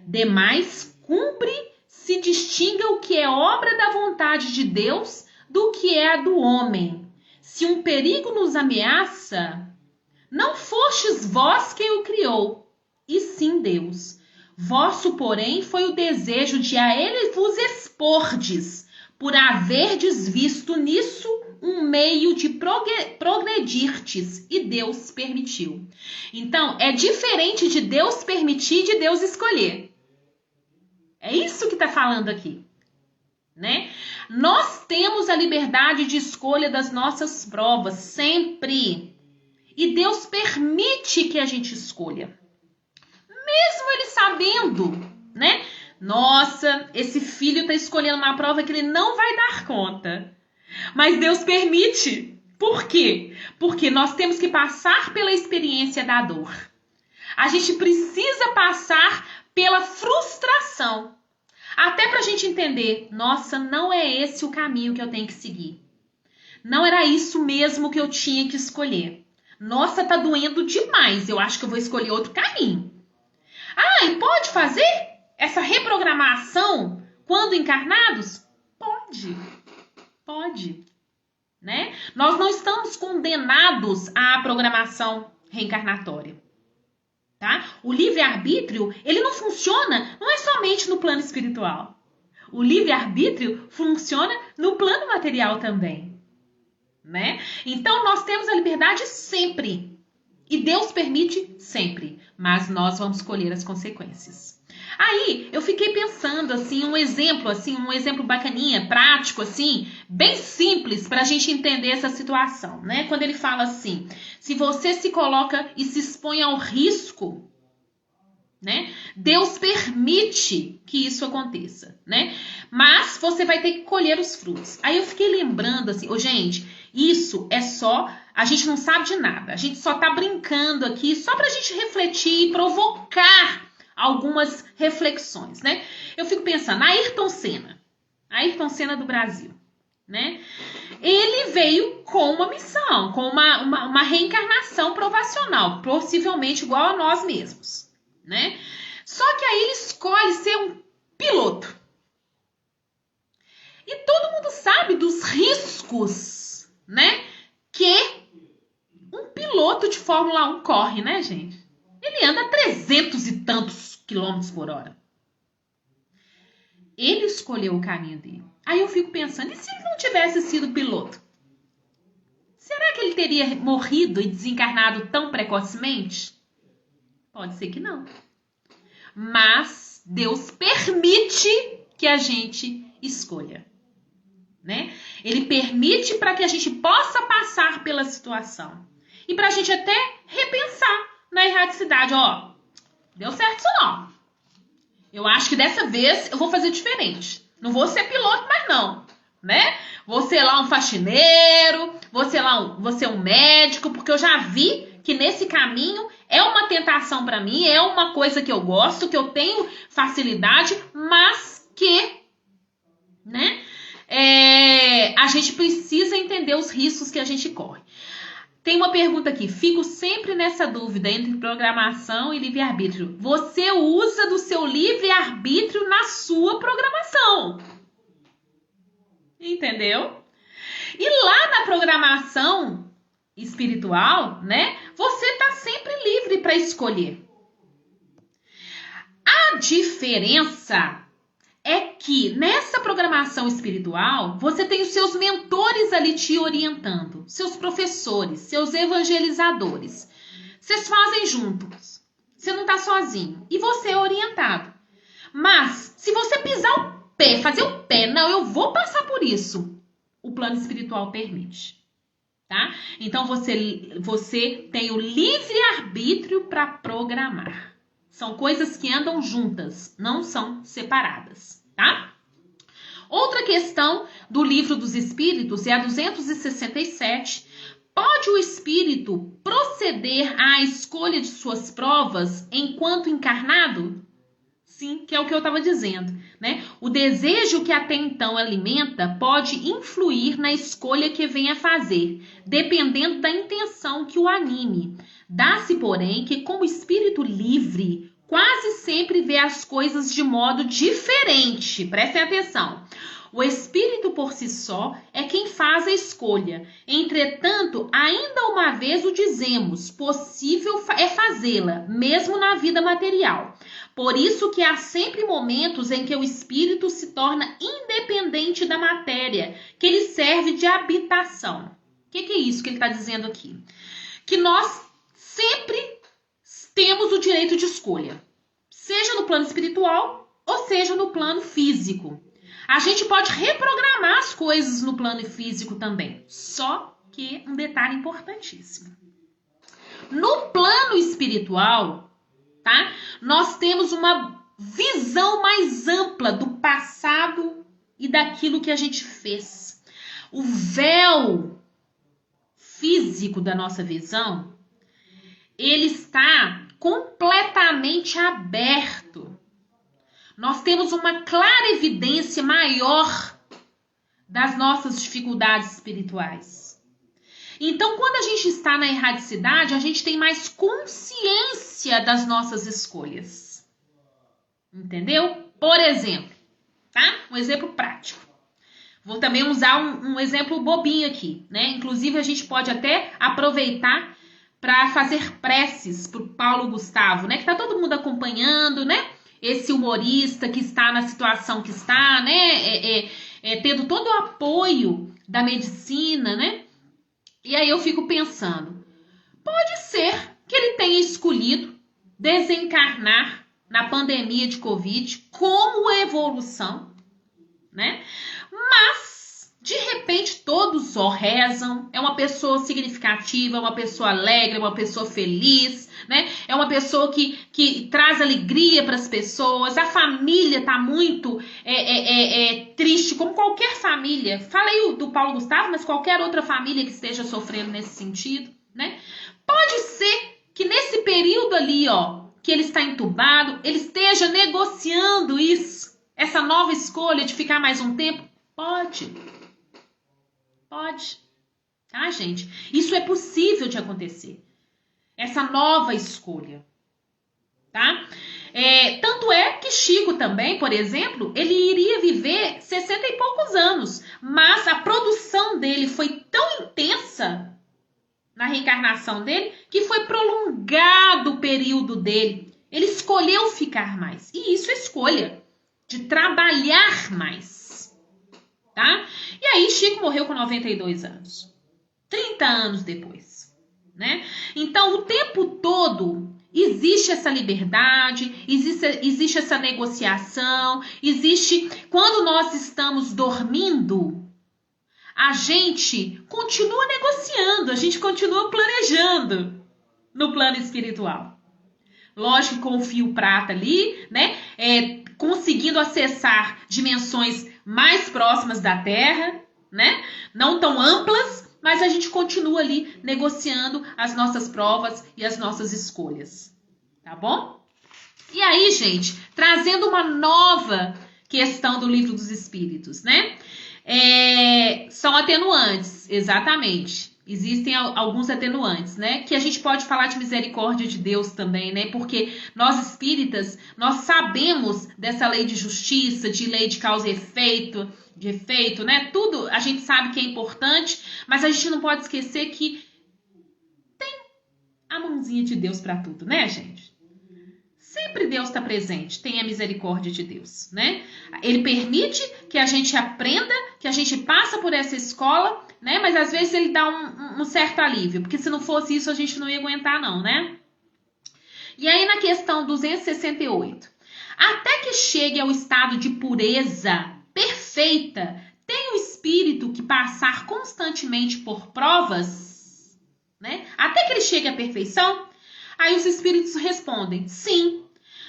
Demais, cumpre se distinga o que é obra da vontade de Deus do que é a do homem. Se um perigo nos ameaça, não fostes vós quem o criou, e sim Deus. Vosso, porém, foi o desejo de a ele vos expordes, por haverdes visto nisso um meio de progredirtes, e Deus permitiu. Então, é diferente de Deus permitir e de Deus escolher. É isso que está falando aqui, né? Nós temos a liberdade de escolha das nossas provas, sempre. E Deus permite que a gente escolha. Mesmo ele sabendo, né? Nossa, esse filho está escolhendo uma prova que ele não vai dar conta. Mas Deus permite. Por quê? Porque nós temos que passar pela experiência da dor. A gente precisa passar pela frustração. Até para a gente entender, nossa, não é esse o caminho que eu tenho que seguir. Não era isso mesmo que eu tinha que escolher. Nossa, tá doendo demais. Eu acho que eu vou escolher outro caminho. Ah, e pode fazer essa reprogramação quando encarnados? Pode. Pode. Né? Nós não estamos condenados à programação reencarnatória. Tá? O livre-arbítrio, ele não funciona, não é somente no plano espiritual. O livre-arbítrio funciona no plano material também. Né? Então, nós temos a liberdade sempre. E Deus permite sempre. Mas nós vamos colher as consequências. Aí, eu fiquei pensando, assim, um exemplo bacaninha, prático, assim, bem simples para a gente entender essa situação, né? Quando ele fala assim, se você se coloca e se expõe ao risco, né? Deus permite que isso aconteça, né? Mas você vai ter que colher os frutos. Aí eu fiquei lembrando assim, gente, isso é só, a gente não sabe de nada, a gente só tá brincando aqui só pra gente refletir e provocar algumas reflexões, né? Eu fico pensando, Ayrton Senna do Brasil, né? Ele veio com uma missão, com uma reencarnação provacional, possivelmente igual a nós mesmos, né? Só que aí ele escolhe ser um piloto. E todo mundo sabe dos riscos, né? Que um piloto de Fórmula 1 corre, né, gente? Ele anda a 300 e tantos quilômetros por hora. Ele escolheu o caminho dele. Aí eu fico pensando, e se ele não tivesse sido piloto? Será que ele teria morrido e desencarnado tão precocemente? Pode ser que não. Mas Deus permite que a gente escolha, né? Ele permite para que a gente possa passar pela situação. E para a gente até repensar na erradicidade. Ó, deu certo isso não. Eu acho que dessa vez eu vou fazer diferente. Não vou ser piloto mais não, né? Vou ser lá um faxineiro, vou ser um médico, porque eu já vi que nesse caminho é uma tentação para mim, é uma coisa que eu gosto, que eu tenho facilidade, mas que, né? A gente precisa entender os riscos que a gente corre. Tem uma pergunta aqui. Fico sempre nessa dúvida entre programação e livre-arbítrio. Você usa do seu livre-arbítrio na sua programação. Entendeu? E lá na programação espiritual, né? Você está sempre livre para escolher. A diferença é que nessa programação espiritual, você tem os seus mentores ali te orientando, seus professores, seus evangelizadores. Vocês fazem juntos. Você não está sozinho. E você é orientado. Mas, se você pisar o pé, fazer o pé, não, eu vou passar por isso, o plano espiritual permite. Tá? Então, você tem o livre-arbítrio para programar. São coisas que andam juntas, não são separadas, tá? Outra questão do Livro dos Espíritos é a 267. Pode o espírito proceder à escolha de suas provas enquanto encarnado? Sim, que é o que eu estava dizendo, né? O desejo que até então alimenta pode influir na escolha que vem a fazer, dependendo da intenção que o anime. Dá-se, porém, que como espírito livre, quase sempre vê as coisas de modo diferente. Prestem atenção. O espírito por si só é quem faz a escolha. Entretanto, ainda uma vez o dizemos, possível é fazê-la, mesmo na vida material. Por isso que há sempre momentos em que o espírito se torna independente da matéria, que lhe serve de habitação. O que é isso que ele está dizendo aqui? Que nós sempre temos o direito de escolha, seja no plano espiritual ou seja no plano físico. A gente pode reprogramar as coisas no plano físico também, só que um detalhe importantíssimo. No plano espiritual, tá? Nós temos uma visão mais ampla do passado e daquilo que a gente fez. O véu físico da nossa visão, ele está completamente aberto. Nós temos uma clara evidência maior das nossas dificuldades espirituais. Então, quando a gente está na erradicidade, a gente tem mais consciência das nossas escolhas. Entendeu? Por exemplo, tá? Um exemplo prático. Vou também usar um exemplo bobinho aqui, né? Inclusive, a gente pode até aproveitar para fazer preces para o Paulo Gustavo, né? Que tá todo mundo acompanhando, né? Esse humorista que está na situação que está, né? Tendo todo o apoio da medicina, né? E aí eu fico pensando, pode ser que ele tenha escolhido desencarnar na pandemia de Covid como evolução, né? Mas, de repente, todos só rezam, é uma pessoa significativa, é uma pessoa alegre, é uma pessoa feliz, né? É uma pessoa que traz alegria para as pessoas, a família tá muito triste, como qualquer família. Falei do Paulo Gustavo, mas qualquer outra família que esteja sofrendo nesse sentido, né? Pode ser que nesse período ali, ó, que ele está entubado, ele esteja negociando isso, essa nova escolha de ficar mais um tempo. Pode. Tá, gente? Isso é possível de acontecer. Essa nova escolha, tá? Tanto é que Chico também, por exemplo, ele iria viver 60 e poucos anos, mas a produção dele foi tão intensa na reencarnação dele que foi prolongado o período dele. Ele escolheu ficar mais, e isso é escolha. de trabalhar mais, tá? E aí Chico morreu com 92 anos, 30 anos depois, né? Então, o tempo todo existe essa liberdade, existe essa negociação, existe... Quando nós estamos dormindo, a gente continua negociando, a gente continua planejando no plano espiritual. Lógico, com o fio prata ali, né? Conseguindo acessar dimensões mais próximas da Terra, né? Não tão amplas, mas a gente continua ali negociando as nossas provas e as nossas escolhas. Tá bom? E aí, gente, trazendo uma nova questão do Livro dos Espíritos, né? São atenuantes, exatamente. Existem alguns atenuantes, né? Que a gente pode falar de misericórdia de Deus também, né? Porque nós espíritas, nós sabemos dessa lei de justiça, de lei de causa e efeito, né? Tudo a gente sabe que é importante, mas a gente não pode esquecer que tem a mãozinha de Deus para tudo, né, gente? Sempre Deus está presente, tem a misericórdia de Deus, né? Ele permite que a gente aprenda, que a gente passa por essa escola, né? Mas às vezes ele dá um certo alívio, porque se não fosse isso a gente não ia aguentar não, né? E aí na questão 268, até que chegue ao estado de pureza perfeita, tem o espírito que passar constantemente por provas, né? Até que ele chegue à perfeição? Aí os espíritos respondem, sim,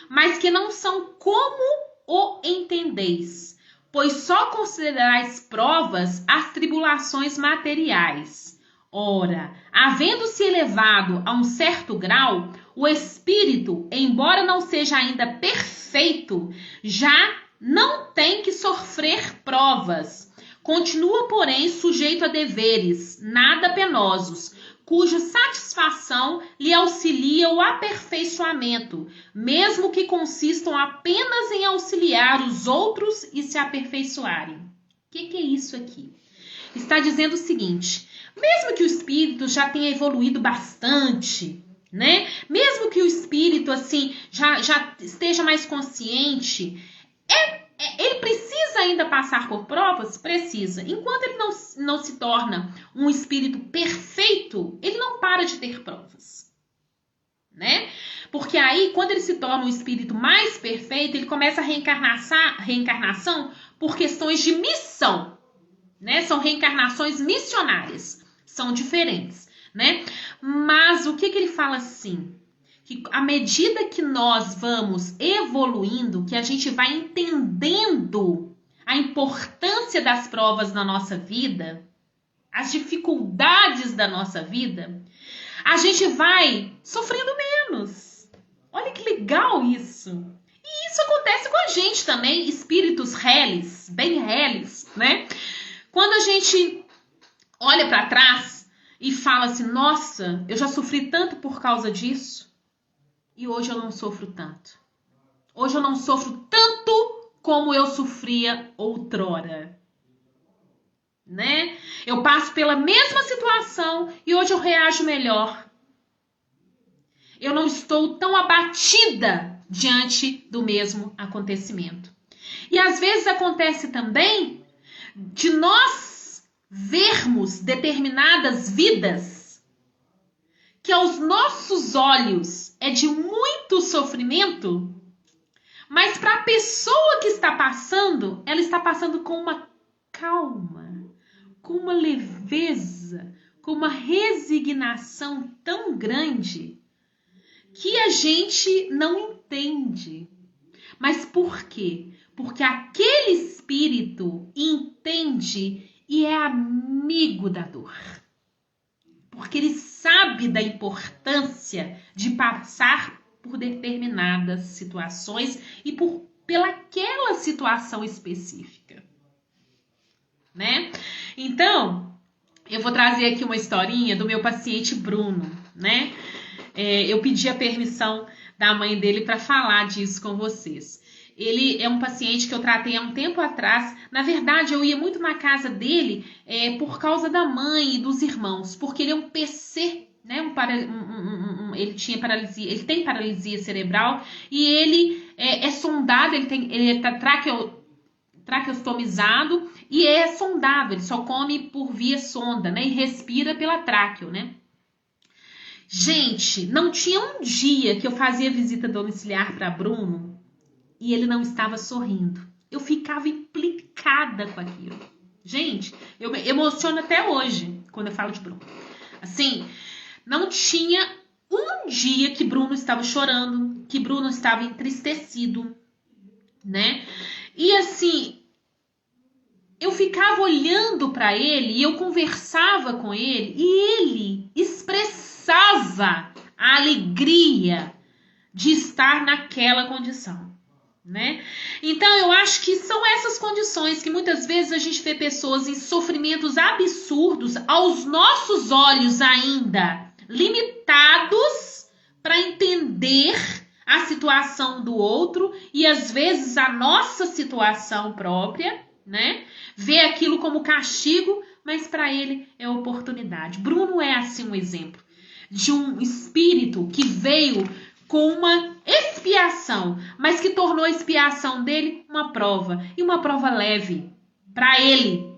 mas que não são como o entendeis, pois só considerais provas as tribulações materiais. Ora, havendo-se elevado a um certo grau, o espírito, embora não seja ainda perfeito, já não tem que sofrer provas. Continua, porém, sujeito a deveres nada penosos, cuja satisfação lhe auxilia o aperfeiçoamento, mesmo que consistam apenas em auxiliar os outros e se aperfeiçoarem. O que é isso aqui? Está dizendo o seguinte, mesmo que o espírito já tenha evoluído bastante, né? Mesmo que o espírito assim já esteja mais consciente, ele precisa ainda passar por provas? Precisa. Enquanto ele não se torna um espírito perfeito, ele não para de ter provas, né? Porque aí, quando ele se torna um espírito mais perfeito, ele começa a reencarnação por questões de missão, né? São reencarnações missionárias, são diferentes, né? Mas o que ele fala assim? Que à medida que nós vamos evoluindo, que a gente vai entendendo a importância das provas na nossa vida, as dificuldades da nossa vida, a gente vai sofrendo menos. Olha que legal isso. E isso acontece com a gente também, espíritos reles, bem reles, né? Quando a gente olha para trás e fala assim, nossa, eu já sofri tanto por causa disso, e hoje eu não sofro tanto. Hoje eu não sofro tanto como eu sofria outrora, né? Eu passo pela mesma situação e hoje eu reajo melhor. Eu não estou tão abatida diante do mesmo acontecimento. E às vezes acontece também de nós vermos determinadas vidas que aos nossos olhos é de muito sofrimento, mas para a pessoa que está passando, ela está passando com uma calma, com uma leveza, com uma resignação tão grande que a gente não entende. Mas por quê? Porque aquele espírito entende e é amigo da dor. Porque ele sabe da importância de passar por determinadas situações e pelaquela situação específica, né? Então, eu vou trazer aqui uma historinha do meu paciente Bruno, né? Eu pedi a permissão da mãe dele para falar disso com vocês. Ele é um paciente que eu tratei há um tempo atrás. Na verdade, eu ia muito na casa dele por causa da mãe e dos irmãos, porque ele é um PC, né? Ele tinha paralisia, ele tem paralisia cerebral e ele é sondado, ele tá traqueostomizado e é sondado, ele só come por via sonda, né? E respira pela tráqueo, né? Gente, não tinha um dia que eu fazia visita domiciliar para Bruno e ele não estava sorrindo. Eu ficava implicada com aquilo. Gente, eu me emociono até hoje quando eu falo de Bruno. Assim, não tinha um dia que Bruno estava chorando, que Bruno estava entristecido, né? E assim, eu ficava olhando para ele e eu conversava com ele e ele expressava a alegria de estar naquela condição, né? Então eu acho que são essas condições que muitas vezes a gente vê pessoas em sofrimentos absurdos aos nossos olhos ainda limitados para entender a situação do outro e às vezes a nossa situação própria, né? Vê aquilo como castigo, mas para ele é oportunidade. Bruno é assim um exemplo de um espírito que veio com uma expiação, mas que tornou a expiação dele uma prova, e uma prova leve para ele,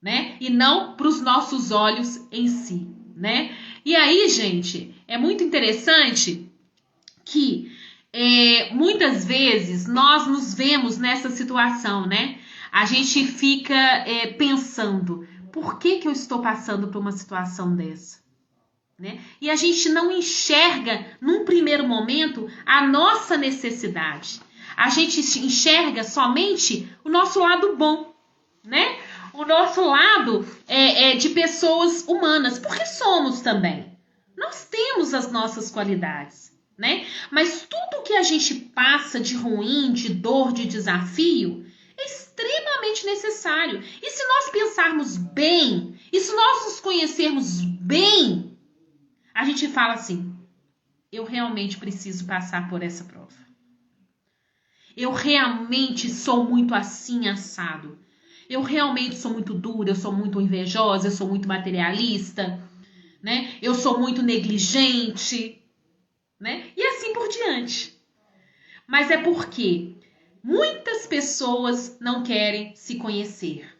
né? E não para os nossos olhos em si, né? E aí, gente, é muito interessante que muitas vezes nós nos vemos nessa situação, né? A gente fica pensando, por que eu estou passando por uma situação dessa? Né? E a gente não enxerga, num primeiro momento, a nossa necessidade. A gente enxerga somente o nosso lado bom, né? O nosso lado de pessoas humanas, porque somos também. Nós temos as nossas qualidades, né? Mas tudo que a gente passa de ruim, de dor, de desafio, é extremamente necessário. E se nós pensarmos bem, e se nós nos conhecermos bem, a gente fala assim, eu realmente preciso passar por essa prova. Eu realmente sou muito assim, assado. Eu realmente sou muito dura, eu sou muito invejosa, eu sou muito materialista, né? Eu sou muito negligente, né? E assim por diante. Mas é porque muitas pessoas não querem se conhecer.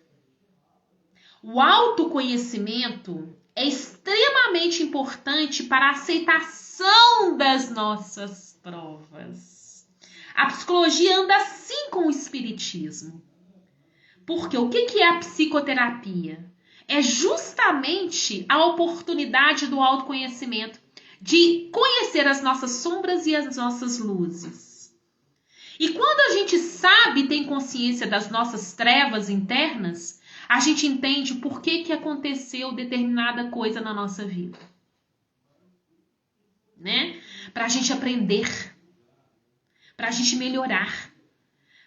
O autoconhecimento é extremamente importante para a aceitação das nossas provas. A psicologia anda assim com o espiritismo. Porque o que é a psicoterapia? É justamente a oportunidade do autoconhecimento, de conhecer as nossas sombras e as nossas luzes. E quando a gente sabe, tem consciência das nossas trevas internas, a gente entende por que aconteceu determinada coisa na nossa vida. Né? Para a gente aprender, para a gente melhorar,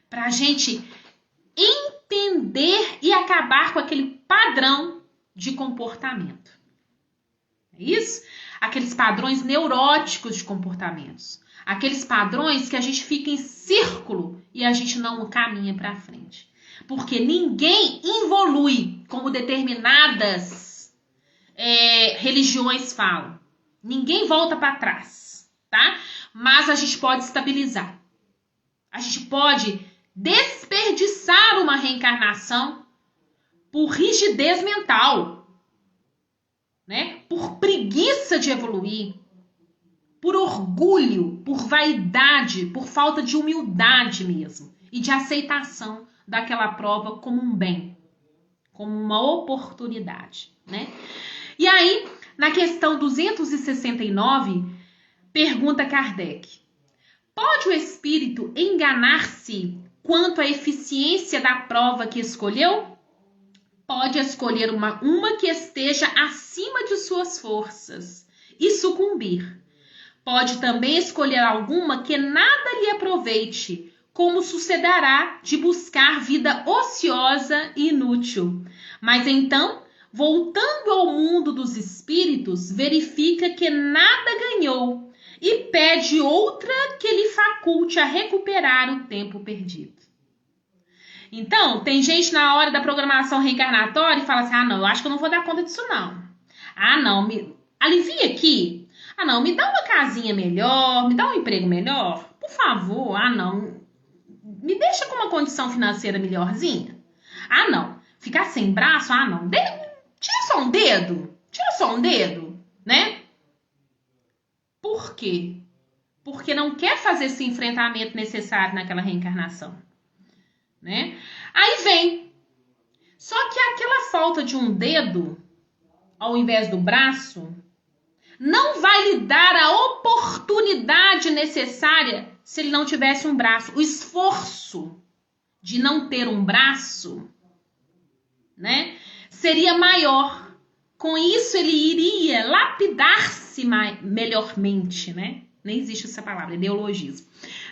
para a gente entender e acabar com aquele padrão de comportamento. É isso? Aqueles padrões neuróticos de comportamentos. Aqueles padrões que a gente fica em círculo e a gente não caminha para frente. Porque ninguém evolui como determinadas religiões falam. Ninguém volta para trás, tá? Mas a gente pode estabilizar. A gente pode desperdiçar uma reencarnação por rigidez mental, né? Por preguiça de evoluir, por orgulho, por vaidade, por falta de humildade mesmo e de aceitação daquela prova como um bem, como uma oportunidade, né? E aí, na questão 269, pergunta Kardec: pode o espírito enganar-se quanto à eficiência da prova que escolheu? Pode escolher uma que esteja acima de suas forças e sucumbir. Pode também escolher alguma que nada lhe aproveite, como sucederá de buscar vida ociosa e inútil. Mas então, voltando ao mundo dos espíritos, verifica que nada ganhou e pede outra que lhe faculte a recuperar o tempo perdido. Então, tem gente na hora da programação reencarnatória e fala assim, não, eu acho que eu não vou dar conta disso não. Não, me alivia aqui. Ah, não, me dá uma casinha melhor, me dá um emprego melhor, por favor. Ah, não, me deixa com uma condição financeira melhorzinha. Ah, não, ficar sem braço, ah, não, tira só um dedo, né? Por quê? Porque não quer fazer esse enfrentamento necessário naquela reencarnação, né? Aí vem, só que aquela falta de um dedo, ao invés do braço, não vai lhe dar a oportunidade necessária se ele não tivesse um braço. O esforço de não ter um braço, né, seria maior. Com isso, ele iria lapidar-se melhormente, né? Nem existe essa palavra, ideologismo,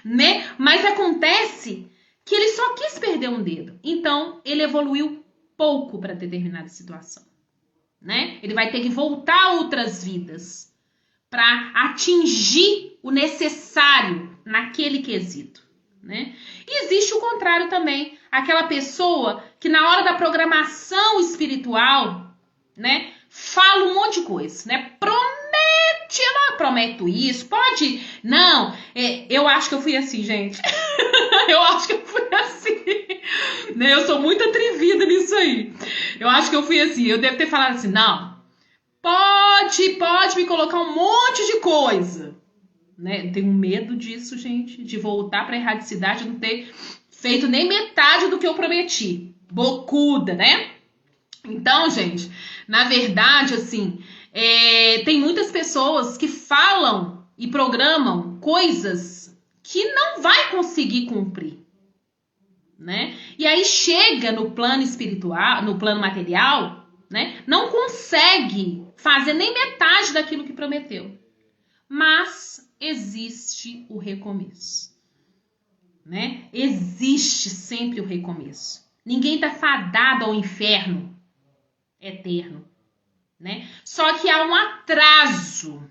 né? Mas acontece que ele só quis perder um dedo. Então, ele evoluiu pouco para determinada situação, né? Ele vai ter que voltar a outras vidas para atingir o necessário naquele quesito, né? E existe o contrário também, aquela pessoa que na hora da programação espiritual, né, fala um monte de coisa, né? Prometo isso, pode? Não, eu acho que eu fui assim, gente. Eu acho que eu fui assim. Né? Eu sou muito atrevida nisso aí. Eu acho que eu fui assim. Eu devo ter falado assim, não, pode me colocar um monte de coisa. Né? Eu tenho medo disso, gente, de voltar para a erradicidade e não ter feito nem metade do que eu prometi. Bocuda, né? Então, gente, na verdade, assim, tem muitas pessoas que falam e programam coisas que não vai conseguir cumprir, né? E aí chega no plano espiritual, no plano material, né? Não consegue fazer nem metade daquilo que prometeu. Mas existe o recomeço, né? Existe sempre o recomeço. Ninguém tá fadado ao inferno eterno, né? Só que há um atraso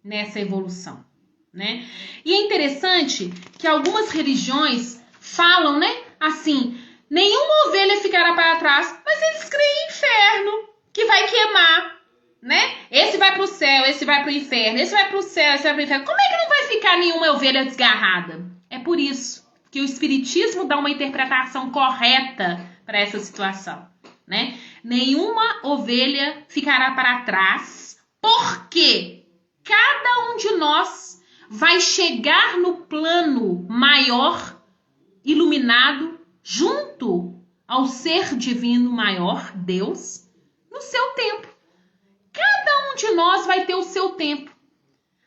nessa evolução, né? E é interessante que algumas religiões falam, né? Assim, nenhuma ovelha ficará para trás, mas eles creem em inferno, que vai queimar, né? Esse vai pro céu, esse vai pro inferno, esse vai pro céu, esse vai pro inferno. Como é que não vai ficar nenhuma ovelha desgarrada? É por isso que o Espiritismo dá uma interpretação correta para essa situação, né? Nenhuma ovelha ficará para trás, porque cada um de nós vai chegar no plano maior, iluminado, junto ao ser divino maior, Deus, no seu tempo. Cada um de nós vai ter o seu tempo,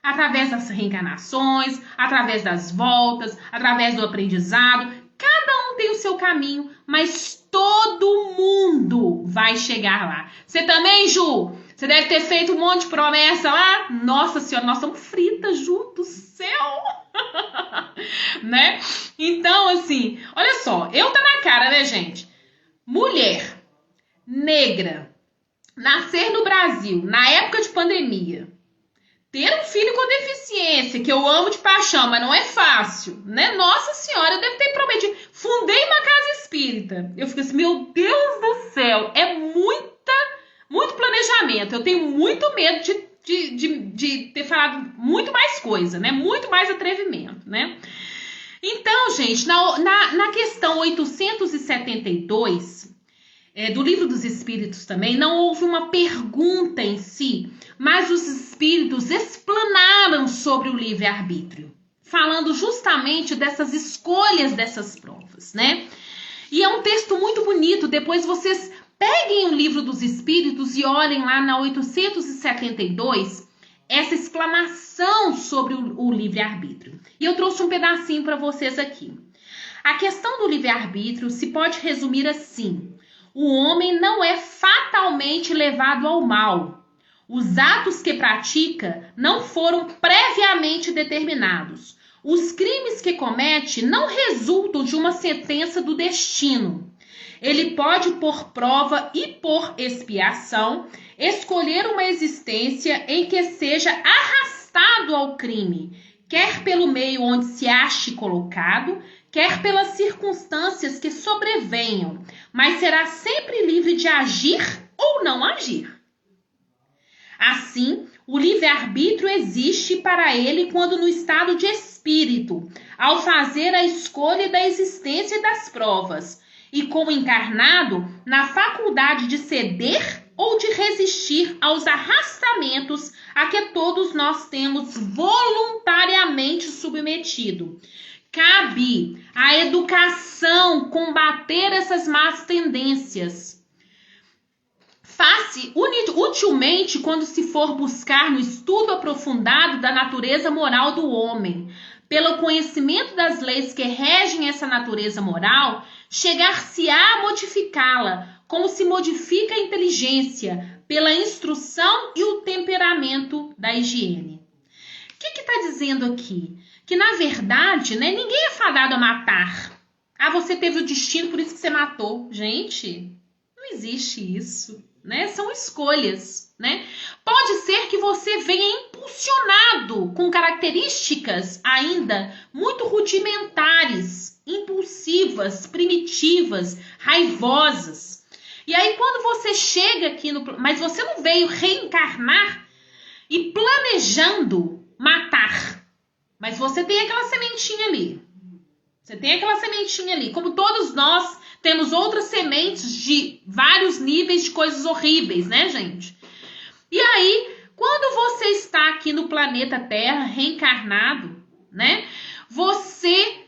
através das reencarnações, através das voltas, através do aprendizado. Cada um tem o seu caminho, mas todo mundo vai chegar lá. Você também, Ju? Você deve ter feito um monte de promessa lá. Nossa Senhora, nós estamos fritas juntos, céu! Né? Então, assim, olha só, eu tá na cara, né, gente? Mulher, negra, nascer no Brasil, na época de pandemia, ter um filho com deficiência, que eu amo de paixão, mas não é fácil, né? Nossa Senhora, eu devo ter prometido. Fundei uma casa espírita. Eu fico assim, meu Deus do céu, é muito planejamento. Eu tenho muito medo de ter falado muito mais coisa, né? Muito mais atrevimento, né? Então, gente, na questão 872... do Livro dos Espíritos também, não houve uma pergunta em si, mas os espíritos explanaram sobre o livre-arbítrio, falando justamente dessas escolhas dessas provas, né? E é um texto muito bonito, depois vocês peguem o Livro dos Espíritos e olhem lá na 872, essa explanação sobre o livre-arbítrio. E eu trouxe um pedacinho para vocês aqui. A questão do livre-arbítrio se pode resumir assim: o homem não é fatalmente levado ao mal. Os atos que pratica não foram previamente determinados. Os crimes que comete não resultam de uma sentença do destino. Ele pode, por prova e por expiação, escolher uma existência em que seja arrastado ao crime, quer pelo meio onde se ache colocado, quer pelas circunstâncias que sobrevenham, mas será sempre livre de agir ou não agir. Assim, O livre-arbítrio existe para ele quando no estado de espírito, ao fazer a escolha da existência e das provas, e como encarnado, na faculdade de ceder ou de resistir aos arrastamentos a que todos nós temos voluntariamente submetido. Cabe à educação combater essas más tendências. Faz-se utilmente quando se for buscar no estudo aprofundado da natureza moral do homem. Pelo conhecimento das leis que regem essa natureza moral, chegar-se-á a modificá-la, como se modifica a inteligência, pela instrução e o temperamento da higiene. O que está dizendo aqui? Que, na verdade, né, ninguém é fadado a matar. Ah, você teve o destino, por isso que você matou. Gente, não existe isso, né? São escolhas, né? Pode ser que você venha impulsionado com características ainda muito rudimentares, impulsivas, primitivas, raivosas. E aí, quando você chega aqui Mas você não veio reencarnar e planejando matar. Mas você tem aquela sementinha ali. Você tem aquela sementinha ali. Como todos nós temos outras sementes de vários níveis de coisas horríveis, né, gente? E aí, quando você está aqui no planeta Terra, reencarnado, né? Você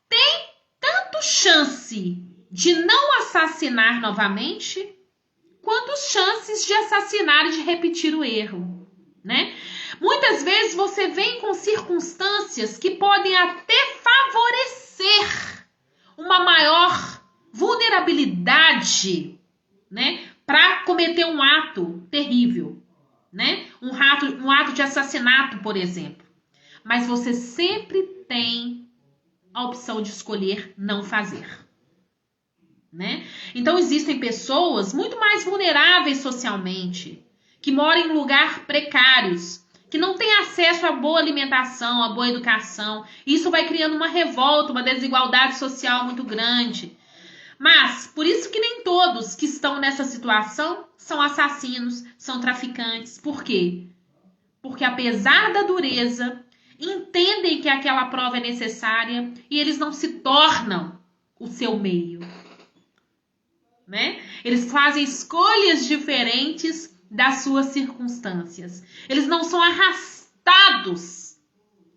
tem tanto chance de não assassinar novamente, quanto chances de assassinar e de repetir o erro, né? Muitas vezes você vem com circunstâncias que podem até favorecer uma maior vulnerabilidade, né, para cometer um ato terrível, né? Um ato de assassinato, por exemplo. Mas você sempre tem a opção de escolher não fazer, né? Então existem pessoas muito mais vulneráveis socialmente, que moram em lugares precários, que não têm acesso a boa alimentação, a boa educação. Isso vai criando uma revolta, uma desigualdade social muito grande. Mas, por isso que nem todos que estão nessa situação são assassinos, são traficantes. Por quê? Porque apesar da dureza, entendem que aquela prova é necessária e eles não se tornam o seu meio, né? Eles fazem escolhas diferentes das suas circunstâncias. Eles não são arrastados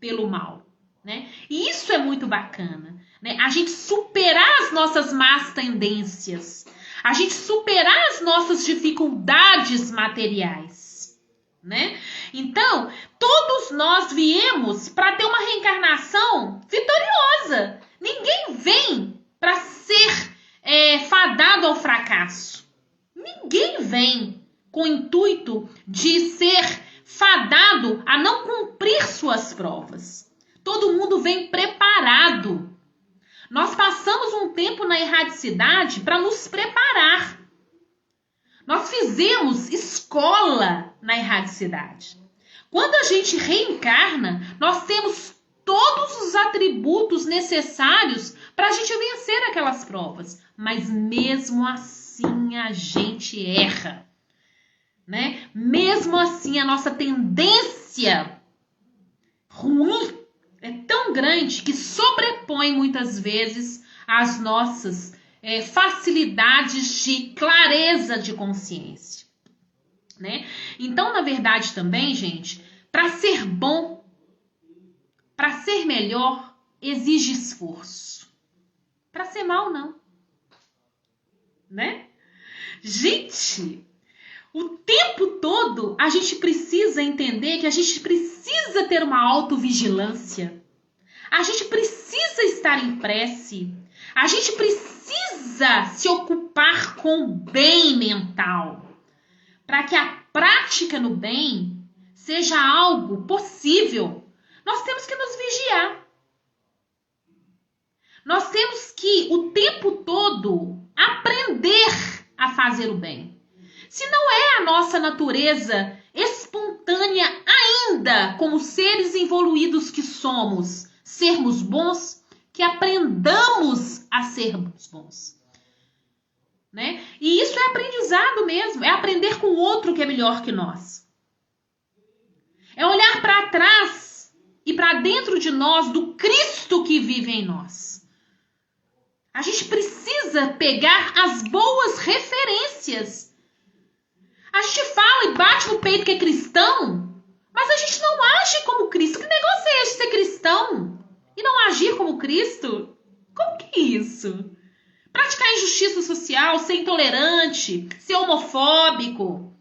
pelo mal, né? E isso é muito bacana, né? A gente superar as nossas más tendências, a gente superar as nossas dificuldades materiais, né? Então, todos nós viemos para ter uma reencarnação vitoriosa. Ninguém vem para ser fadado ao fracasso. Ninguém vem com o intuito de ser fadado a não cumprir suas provas. Todo mundo vem preparado. Nós passamos um tempo na erradicidade para nos preparar. Nós fizemos escola na erradicidade. Quando a gente reencarna, nós temos todos os atributos necessários para a gente vencer aquelas provas. Mas mesmo assim a gente erra, né? Mesmo assim, a nossa tendência ruim é tão grande que sobrepõe muitas vezes as nossas facilidades de clareza de consciência, né? Então, na verdade, também, gente, para ser bom, para ser melhor, exige esforço. Para ser mal, não, né? Gente, o tempo todo a gente precisa entender que a gente precisa ter uma autovigilância. A gente precisa estar em prece. A gente precisa se ocupar com o bem mental, para que a prática no bem seja algo possível. Nós temos que nos vigiar. Nós temos que, o tempo todo, aprender a fazer o bem. Se não é a nossa natureza espontânea ainda, como seres evoluídos que somos, sermos bons, que aprendamos a sermos bons, né? E isso é aprendizado mesmo, é aprender com o outro que é melhor que nós. É olhar para trás e para dentro de nós do Cristo que vive em nós. A gente precisa pegar as boas referências. A gente fala e bate no peito que é cristão, mas a gente não age como Cristo. Que negócio é esse de ser cristão e não agir como Cristo? Como que é isso? Praticar injustiça social, ser intolerante, ser homofóbico,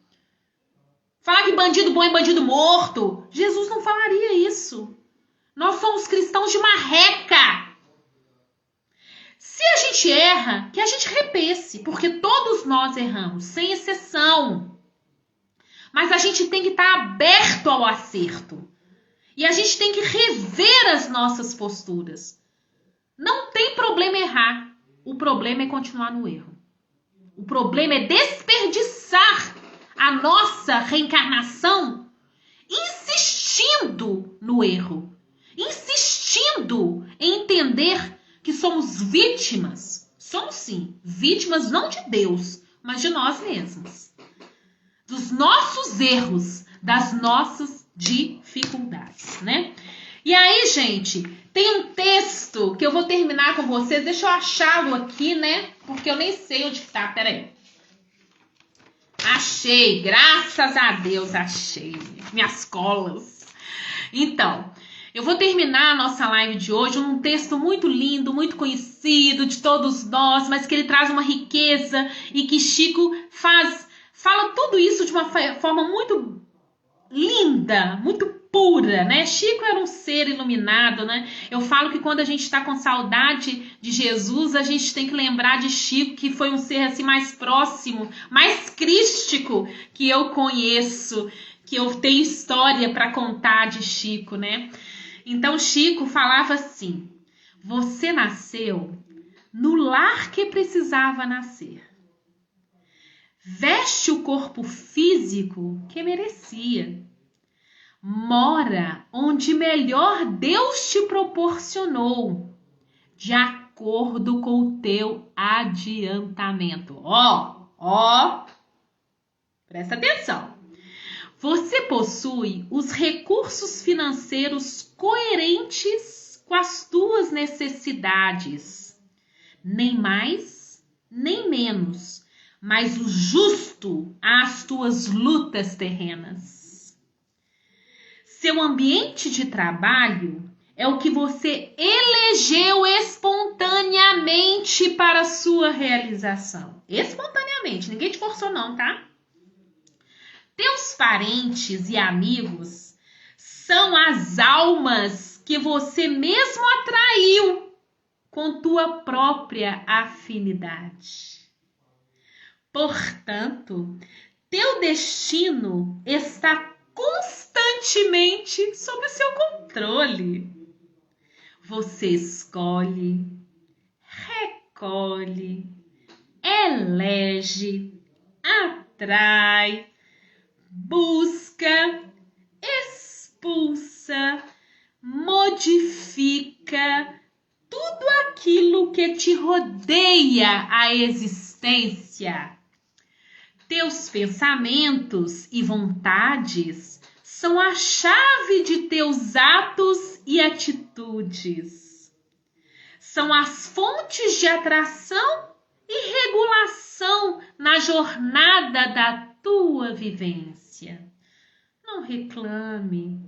falar que bandido bom é bandido morto. Jesus não falaria isso. Nós somos cristãos de marreca. Se a gente erra, que a gente repense, porque todos nós erramos, sem exceção. Mas a gente tem que estar aberto ao acerto. E a gente tem que rever as nossas posturas. Não tem problema errar. O problema é continuar no erro. O problema é desperdiçar a nossa reencarnação insistindo no erro. Insistindo em entender que somos vítimas. Somos sim, vítimas não de Deus, mas de nós mesmos. Dos nossos erros, das nossas dificuldades, né? E aí, gente, tem um texto que eu vou terminar com vocês. Deixa eu achá-lo aqui, né? Porque eu nem sei onde tá. Pera aí. Achei, graças a Deus, achei. Minhas colas. Então, eu vou terminar a nossa live de hoje num texto muito lindo, muito conhecido de todos nós, mas que ele traz uma riqueza e que Chico fala tudo isso de uma forma muito linda, muito pura, né? Chico era um ser iluminado, né? Eu falo que quando a gente está com saudade de Jesus, a gente tem que lembrar de Chico, que foi um ser assim mais próximo, mais crístico que eu conheço, que eu tenho história para contar de Chico, né? Então Chico falava assim: você nasceu no lar que precisava nascer. Veste o corpo físico que merecia. Mora onde melhor Deus te proporcionou, de acordo com o teu adiantamento. Ó, presta atenção. Você possui os recursos financeiros coerentes com as tuas necessidades, nem mais, nem menos, mas o justo às tuas lutas terrenas. Seu ambiente de trabalho é o que você elegeu espontaneamente para a sua realização. Espontaneamente, ninguém te forçou não, tá? Teus parentes e amigos são as almas que você mesmo atraiu com tua própria afinidade. Portanto, teu destino está constantemente sob o seu controle. Você escolhe, recolhe, elege, atrai, busca, expulsa, modifica tudo aquilo que te rodeia a existência. Teus pensamentos e vontades são a chave de teus atos e atitudes. São as fontes de atração e regulação na jornada da tua vivência. Não reclame,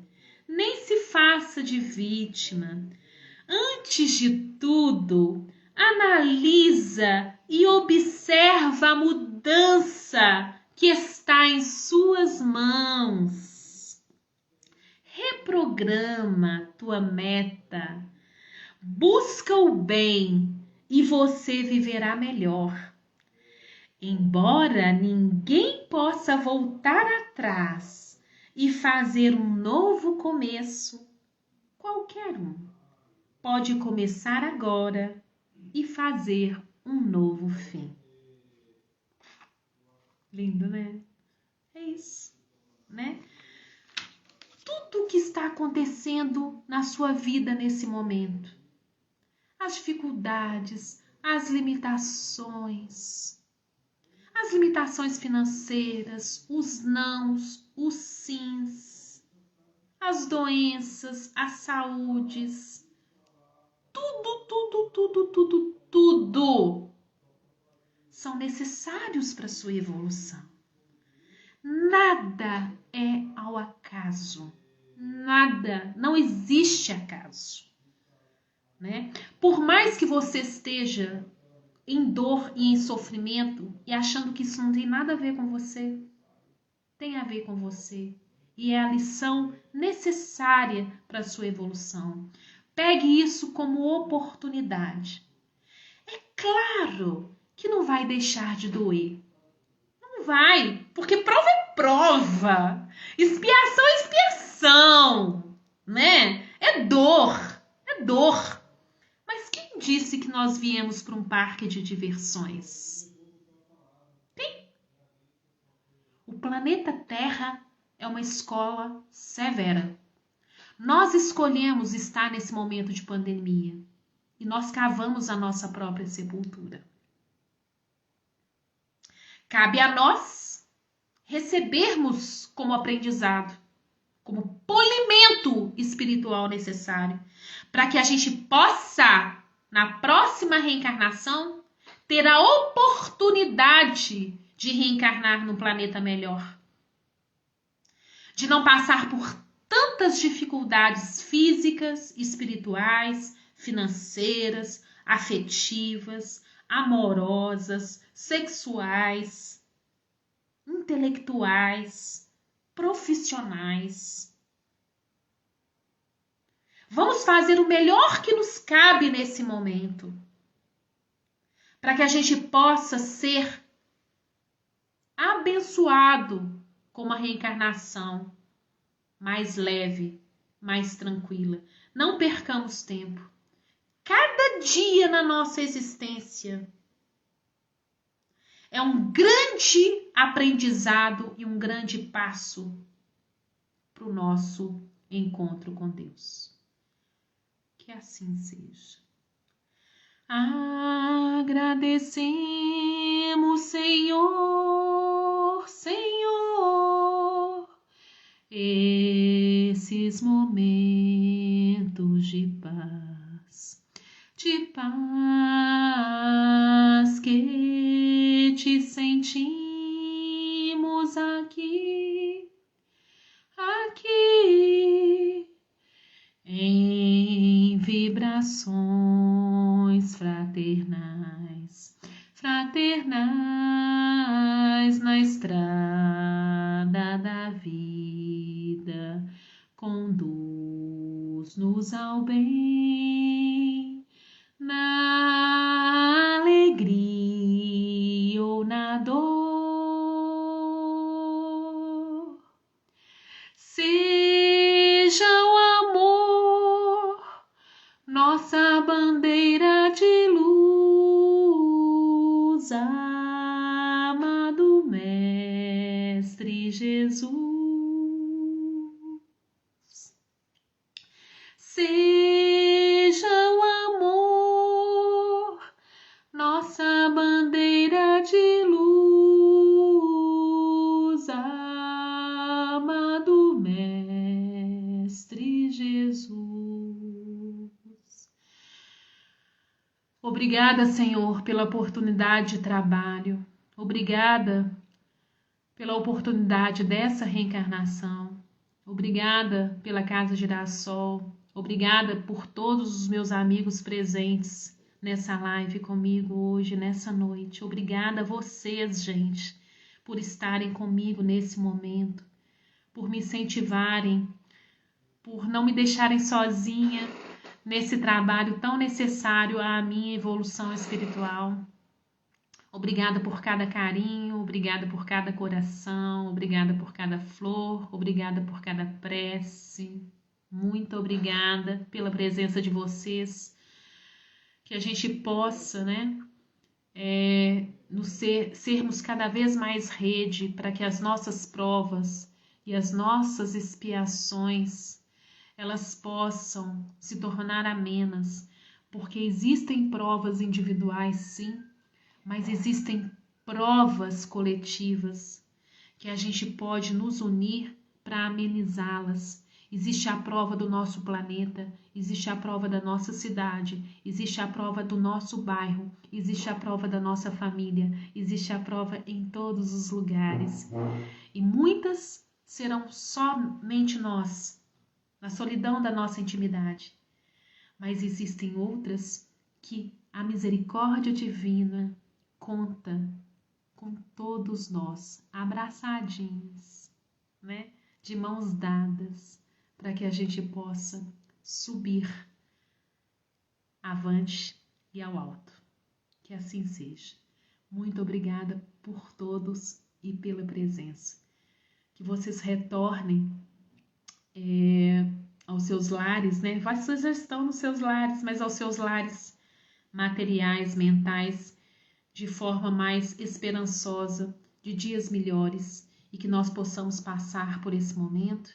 nem se faça de vítima. Antes de tudo, analisa e observa a mudança que está em suas mãos. Reprograma tua meta. Busca o bem e você viverá melhor. Embora ninguém possa voltar atrás e fazer um novo começo, qualquer um pode começar agora e fazer um novo fim. Lindo, né? É isso, né? Tudo o que está acontecendo na sua vida nesse momento, as dificuldades, as limitações financeiras, os nãos, os sims, as doenças, as saúdes, tudo são necessários para a sua evolução. Nada é ao acaso. Nada, não existe acaso, né? Por mais que você esteja em dor e em sofrimento e achando que isso não tem nada a ver com você, tem a ver com você. E é a lição necessária para a sua evolução. Pegue isso como oportunidade. É claro que não vai deixar de doer. Não vai, porque prova é prova. Expiação é expiação, né? É dor. Mas quem disse que nós viemos para um parque de diversões? Quem? O planeta Terra é uma escola severa. Nós escolhemos estar nesse momento de pandemia e nós cavamos a nossa própria sepultura. Cabe a nós recebermos como aprendizado, como polimento espiritual necessário, para que a gente possa, na próxima reencarnação, ter a oportunidade de reencarnar num planeta melhor. De não passar por tantas dificuldades físicas, espirituais, financeiras, afetivas, amorosas, sexuais, intelectuais, profissionais. Vamos fazer o melhor que nos cabe nesse momento, para que a gente possa ser abençoado com uma reencarnação mais leve, mais tranquila. Não percamos tempo. Cada dia na nossa existência é um grande aprendizado e um grande passo para o nosso encontro com Deus. Que assim seja. Agradecemos, Senhor, esses momentos de paz que te sentimos aqui, em vibrações fraternais na estrada da vida, conduz-nos ao bem, na alegria ou na dor. Seja o amor nossa bandeira de luz, amado Mestre Jesus. Seja o amor nossa bandeira de luz, amado Mestre Jesus. Obrigada, Senhor, pela oportunidade de trabalho. Obrigada pela oportunidade dessa reencarnação. Obrigada pela Casa Girassol. Obrigada por todos os meus amigos presentes nessa live comigo hoje, nessa noite. Obrigada a vocês, gente, por estarem comigo nesse momento, por me incentivarem, por não me deixarem sozinha nesse trabalho tão necessário à minha evolução espiritual. Obrigada por cada carinho, obrigada por cada coração, obrigada por cada flor, obrigada por cada prece. Muito obrigada pela presença de vocês. Que a gente possa, sermos cada vez mais rede para que as nossas provas e as nossas expiações elas possam se tornar amenas, porque existem provas individuais, sim, mas existem provas coletivas que a gente pode nos unir para amenizá-las Existe a prova do nosso planeta, existe a prova da nossa cidade, existe a prova do nosso bairro, existe a prova da nossa família, existe a prova em todos os lugares. E muitas serão somente nós, na solidão da nossa intimidade. Mas existem outras que a misericórdia divina conta com todos nós, abraçadinhos, né? De mãos dadas, para que a gente possa subir avante e ao alto. Que assim seja. Muito obrigada por todos e pela presença. Que vocês retornem aos seus lares, né? Vocês já estão nos seus lares, mas aos seus lares materiais, mentais, de forma mais esperançosa, de dias melhores, e que nós possamos passar por esse momento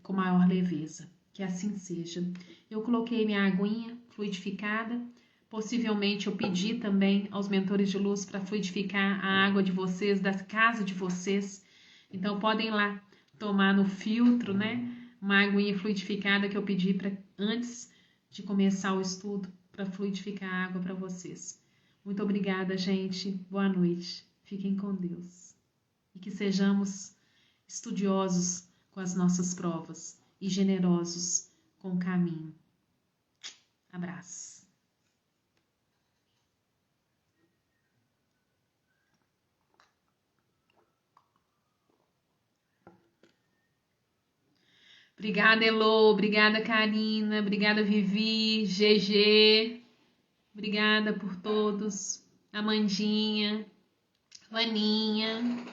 com maior leveza. Que assim seja. Eu coloquei minha aguinha fluidificada. Possivelmente eu pedi também aos mentores de luz para fluidificar a água de vocês, da casa de vocês. Então podem ir lá tomar no filtro, né? Uma aguinha fluidificada que eu pedi para antes de começar o estudo, para fluidificar a água para vocês. Muito obrigada, gente. Boa noite. Fiquem com Deus. E que sejamos estudiosos com as nossas provas e generosos com o caminho. Abraço. Obrigada, Elô. Obrigada, Karina. Obrigada, Vivi, GG. Obrigada por todos. Amandinha, Vaninha,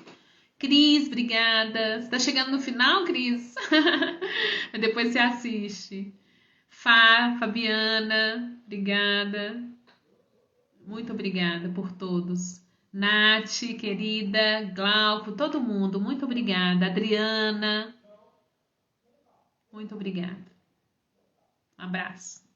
Cris, obrigada. Você tá chegando no final, Cris? Mas depois você assiste. Fabiana, obrigada. Muito obrigada por todos. Nath, querida, Glauco, todo mundo, muito obrigada. Adriana, muito obrigada. Um abraço.